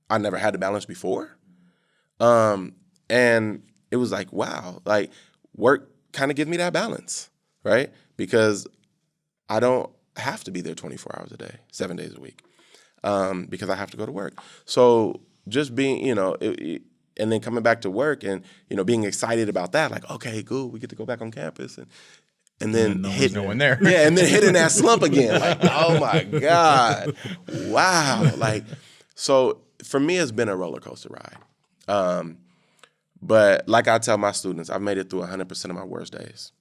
S3: I never had to balance before. And it was like, wow, like work kind of gives me that balance, right? Because I don't have to be there 24 hours a day, 7 days a week. Because I have to go to work. So just being, and then coming back to work and, being excited about that, like, okay, cool, we get to go back on campus. And then
S1: no one there.
S3: Yeah, and then hitting that slump again. Like, oh my God. Wow. Like, so for me, it's been a roller coaster ride. But like I tell my students, I've made it through 100% of my worst days.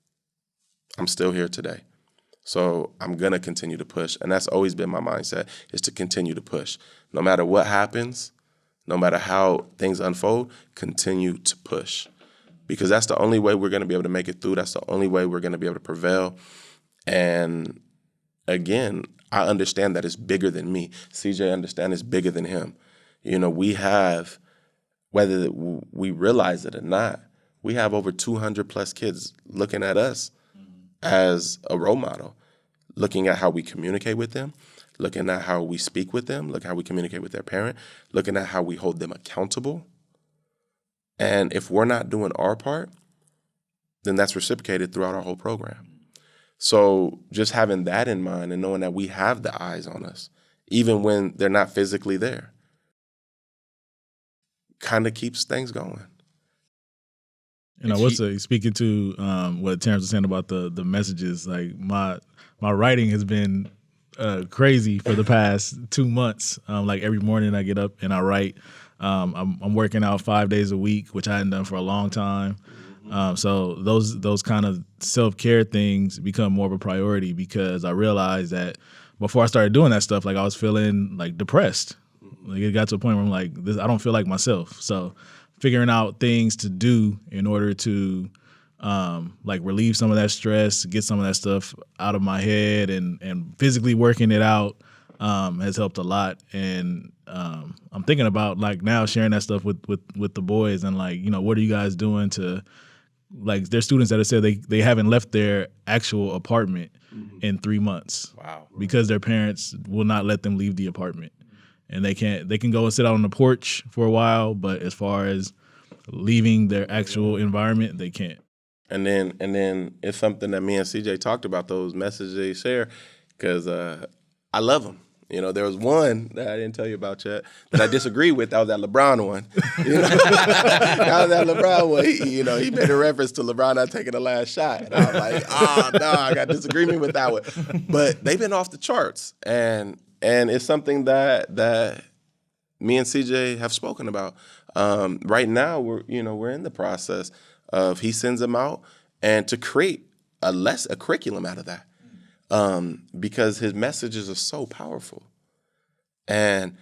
S3: I'm still here today. So I'm going to continue to push. And that's always been my mindset, is to continue to push. No matter what happens, no matter how things unfold, continue to push. Because that's the only way we're going to be able to make it through. That's the only way we're going to be able to prevail. And again, I understand that it's bigger than me. CJ understands it's bigger than him. We have, whether we realize it or not, we have over 200 plus kids looking at us as a role model, looking at how we communicate with them, looking at how we speak with them, look how we communicate with their parent, looking at how we hold them accountable. And if we're not doing our part, then that's reciprocated throughout our whole program. So just having that in mind and knowing that we have the eyes on us, even when they're not physically there, kind of keeps things going.
S2: Speaking to what Terrence was saying about the messages, like my writing has been crazy for the past 2 months. Like every morning I get up and I write. I'm working out 5 days a week, which I hadn't done for a long time. So those kind of self-care things become more of a priority because I realized that before I started doing that stuff, like I was feeling like depressed. Like it got to a point where I'm like, I don't feel like myself. So figuring out things to do in order to like relieve some of that stress, get some of that stuff out of my head and physically working it out has helped a lot. And I'm thinking about like now sharing that stuff with the boys and like, what are you guys doing to, like there's students that have said they haven't left their actual apartment in 3 months.
S1: Wow.
S2: Because their parents will not let them leave the apartment. And they can go and sit out on the porch for a while, but as far as leaving their actual environment, they can't.
S3: And then it's something that me and CJ talked about, those messages they share, because I love them. There was one that I didn't tell you about yet that I disagree with. That was that LeBron one. That was that LeBron one. He made a reference to LeBron not taking the last shot. And I was like, no, I got disagreement with that one. But they've been off the charts. And it's something that me and CJ have spoken about. Right now, we're in the process of he sends them out and to create a curriculum out of that. Because his messages are so powerful and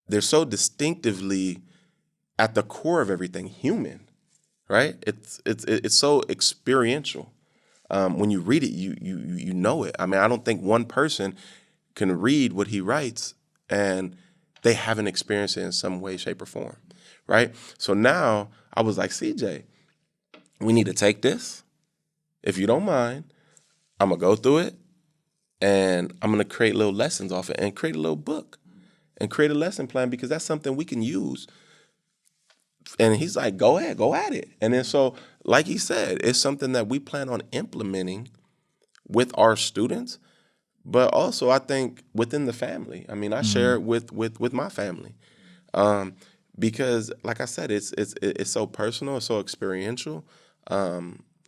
S3: they're so distinctively at the core of everything human, right? It's so experiential. When you read it, you know it. I mean, I don't think one person can read what he writes and they haven't experienced it in some way, shape, or form, right? So now I was like, CJ, we need to take this, if you don't mind. I'm going to go through it, and I'm going to create little lessons off it and create a little book and create a lesson plan because that's something we can use. And he's like, go ahead, go at it. And then so, like he said, it's something that we plan on implementing with our students, but also I think within the family. I mean, I share it with my family because, like I said, it's so personal, it's so experiential.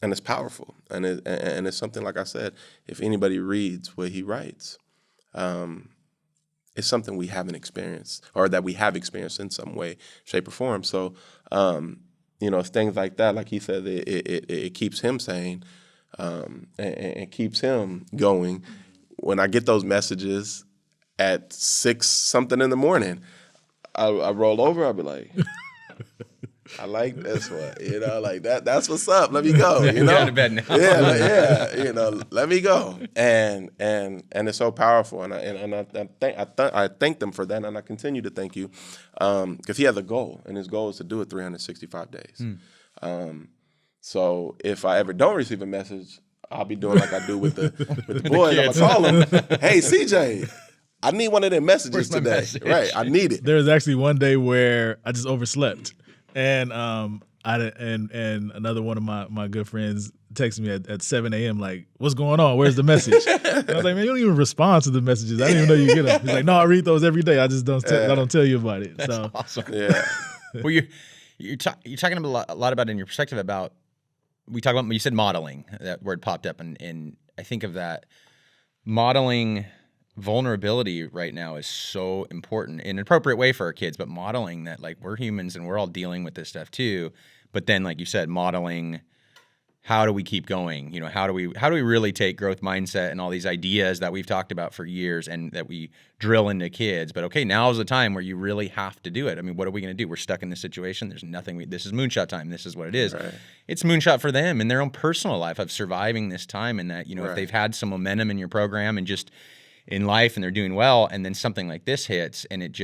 S3: And it's powerful, and it's something, like I said, if anybody reads what he writes, it's something we haven't experienced or that we have experienced in some way, shape, or form. So, it's things like that. Like he said, it keeps him sane and keeps him going. When I get those messages at 6 something in the morning, I roll over. I'll be like, I like this one, like that. That's what's up. Let me go.
S1: Get out of bed now.
S3: Let me go. And it's so powerful. And I thank them for that, and I continue to thank you, because he has a goal, and his goal is to do it 365 days. So if I ever don't receive a message, I'll be doing like I do with the boys. I'm gonna call them. Hey, CJ. I need one of them messages today.
S1: Message?
S3: Right, I need it.
S2: There was actually one day where I just overslept, and and another one of my good friends texted me at 7 a.m. like, "What's going on? Where's the message?" And I was like, "Man, you don't even respond to the messages. I didn't even know you get them." He's like, "No, I read those every day. I just don't I don't tell you about it." So
S1: Awesome.
S3: Yeah.
S1: Well, you're talking a lot about it in your perspective about, we talk about, you said modeling, that word popped up, and I think of that modeling. Vulnerability right now is so important in an appropriate way for our kids, but modeling that, like, we're humans and we're all dealing with this stuff too. But then, like you said, modeling, how do we keep going? How do we really take growth mindset and all these ideas that we've talked about for years and that we drill into kids? But okay, now is the time where you really have to do it. I mean, what are we going to do? We're stuck in this situation. There's nothing. This is moonshot time. This is what it is.
S3: Right.
S1: It's moonshot for them in their own personal life of surviving this time, and that if
S3: Right.
S1: they've had some momentum in your program and just in life and they're doing well, and then something like this hits and it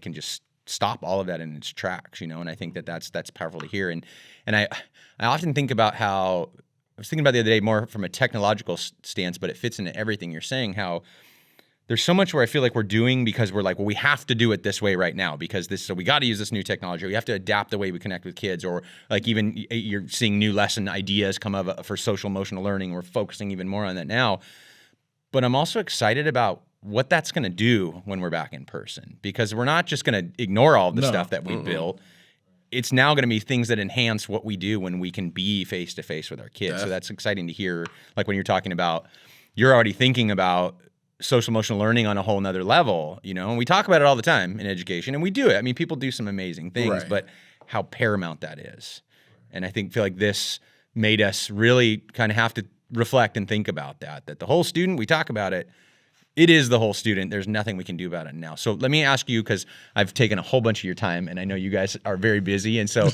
S1: can just stop all of that in its tracks, and I think that's powerful to hear. And I often think about how, I was thinking about the other day more from a technological stance, but it fits into everything you're saying, how there's so much where I feel like we're doing because we're like, well, we have to do it this way right now because so we got to use this new technology. We have to adapt the way we connect with kids, or like even you're seeing new lesson ideas come up for social emotional learning. We're focusing even more on that now. But I'm also excited about what that's going to do when we're back in person, because we're not just going to ignore all the stuff that we built. It's now going to be things that enhance what we do when we can be face to face with our kids. So that's exciting to hear. Like when you're talking about, you're already thinking about social emotional learning on a whole nother level, and we talk about it all the time in education, and we do it. I mean, people do some amazing things,
S3: Right.
S1: but how paramount that is. And I feel like this made us really kind of have to reflect and think about that the whole student, we talk about it, it is the whole student. There's nothing we can do about it now. So let me ask you, because I've taken a whole bunch of your time and I know you guys are very busy. And so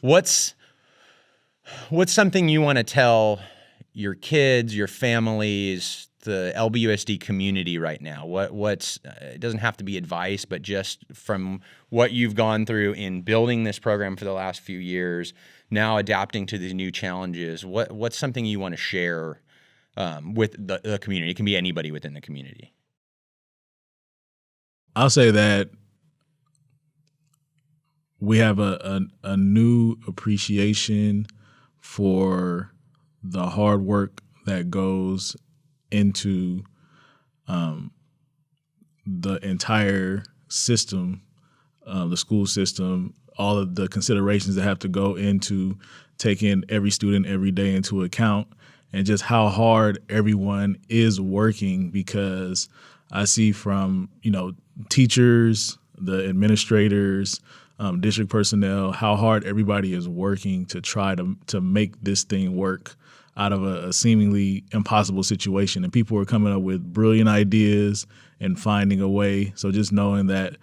S1: what's something you want to tell your kids, your families, the LBUSD community right now? What's it doesn't have to be advice, but just from what you've gone through in building this program for the last few years, now adapting to these new challenges, what's something you want to share with the community? It can be anybody within the community.
S2: I'll say that we have a new appreciation for the hard work that goes into the entire system, the school system, all of the considerations that have to go into taking every student every day into account, and just how hard everyone is working, because I see from, teachers, the administrators, district personnel, how hard everybody is working to try to make this thing work out of a seemingly impossible situation. And people are coming up with brilliant ideas and finding a way. So just knowing that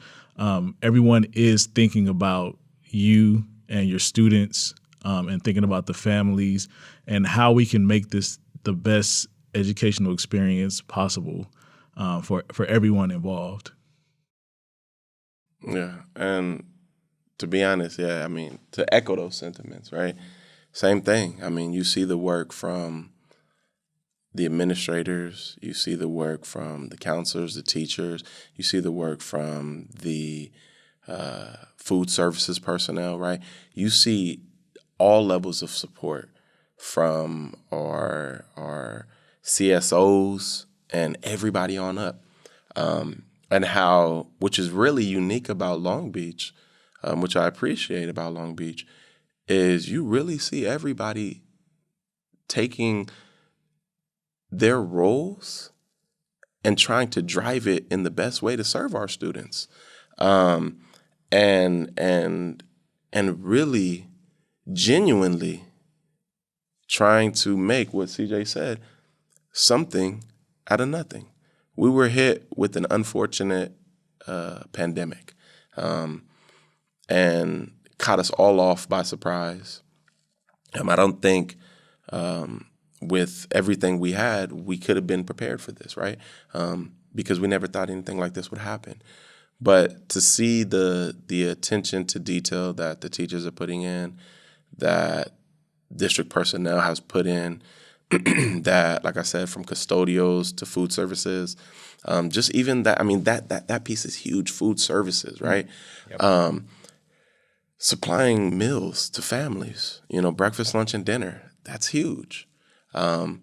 S2: everyone is thinking about you and your students, and thinking about the families and how we can make this the best educational experience possible for everyone involved.
S3: Yeah, and to be honest, to echo those sentiments, right? Same thing. I mean, you see the work from the administrators, you see the work from the counselors, the teachers, you see the work from the food services personnel, right? You see all levels of support from our CSOs and everybody on up. And how, which is really unique about Long Beach, which I appreciate about Long Beach, is you really see everybody taking their roles and trying to drive it in the best way to serve our students, and really genuinely trying to make what CJ said, something out of nothing. We were hit with an unfortunate pandemic, and caught us all off by surprise. I don't think with everything we had, we could have been prepared for this, right? Because we never thought anything like this would happen. But to see the attention to detail that the teachers are putting in, that district personnel has put in, that, like I said, from custodials to food services, just even that, I mean, that piece is huge, food services, right? Yep. Supplying meals to families, breakfast, lunch, and dinner, that's huge. And,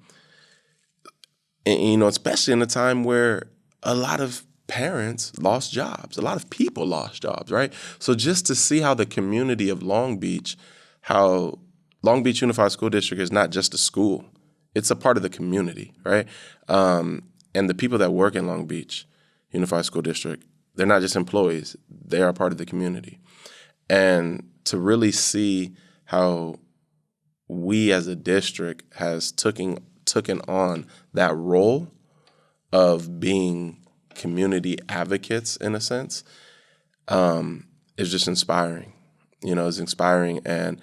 S3: especially in a time where a lot of parents lost jobs, a lot of people lost jobs, right? So just to see how the community of Long Beach, how Long Beach Unified School District is not just a school, it's a part of the community, right? And the people that work in Long Beach Unified School District, they're not just employees, they are a part of the community. And to really see how we as a district has taken on that role of being community advocates in a sense, is just inspiring. It's inspiring, and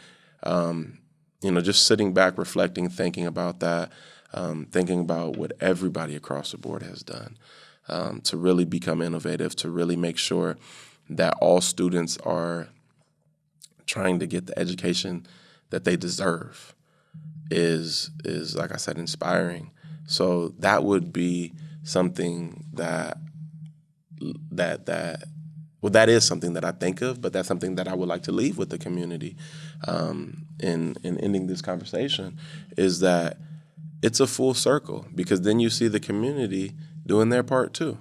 S3: just sitting back, reflecting, thinking about that, thinking about what everybody across the board has done to really become innovative, to really make sure that all students are trying to get the education that they deserve is like I said, inspiring. So that would be something that is something that I think of, but that's something that I would like to leave with the community in ending this conversation, is that it's a full circle, because then you see the community doing their part too.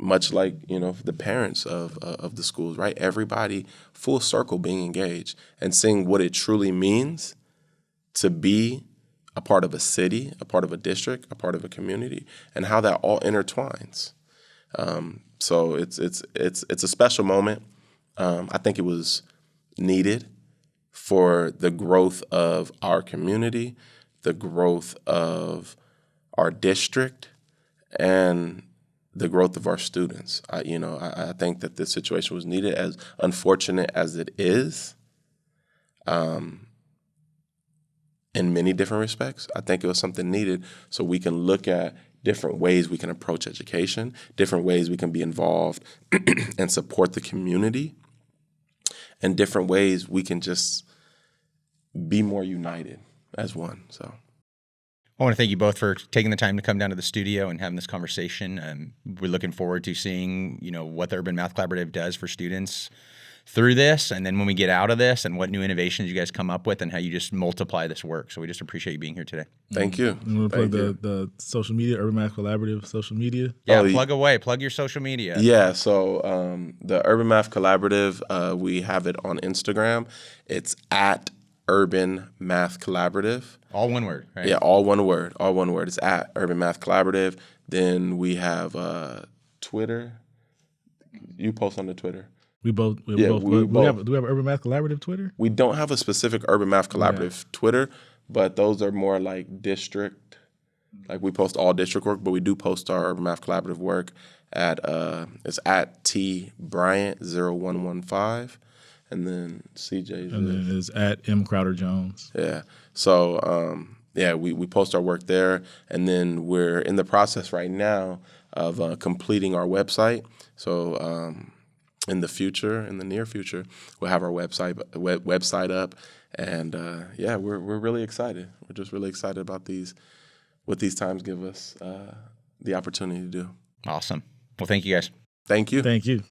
S3: Much like, the parents of the schools, right? Everybody full circle being engaged and seeing what it truly means to be a part of a city, a part of a district, a part of a community, and how that all intertwines. So it's a special moment. I think it was needed for the growth of our community, the growth of our district, and the growth of our students. I think that this situation was needed, as unfortunate as it is, in many different respects. I think it was something needed so we can look at different ways we can approach education, different ways we can be involved and support the community, and different ways we can just be more united as one. So
S1: I want to thank you both for taking the time to come down to the studio and having this conversation. We're looking forward to seeing, what the Urban Math Collaborative does for students through this, and then when we get out of this, and what new innovations you guys come up with, and how you just multiply this work. So we just appreciate you being here today.
S3: Thank you.
S2: I'm going to plug the social media, Urban Math Collaborative social media.
S1: Yeah, plug your social media.
S3: Yeah, so the Urban Math Collaborative, we have it on Instagram. It's at Urban Math Collaborative.
S1: All one word, right?
S3: Yeah, all one word. It's at Urban Math Collaborative. Then we have Twitter. You post on the Twitter.
S2: We both. Do we have Urban Math Collaborative Twitter?
S3: We don't have a specific Urban Math Collaborative Twitter, but those are more like district. Like we post all district work, but we do post our Urban Math Collaborative work at it's at T Bryant 0115, and then CJ's.
S2: And then it's at M Crowder Jones.
S3: Yeah. So we post our work there, and then we're in the process right now of completing our website. So in the near future, we'll have our website up, and we're really excited. We're just really excited about what these times give us the opportunity to do.
S1: Awesome. Well, thank you guys.
S3: Thank you.
S2: Thank you.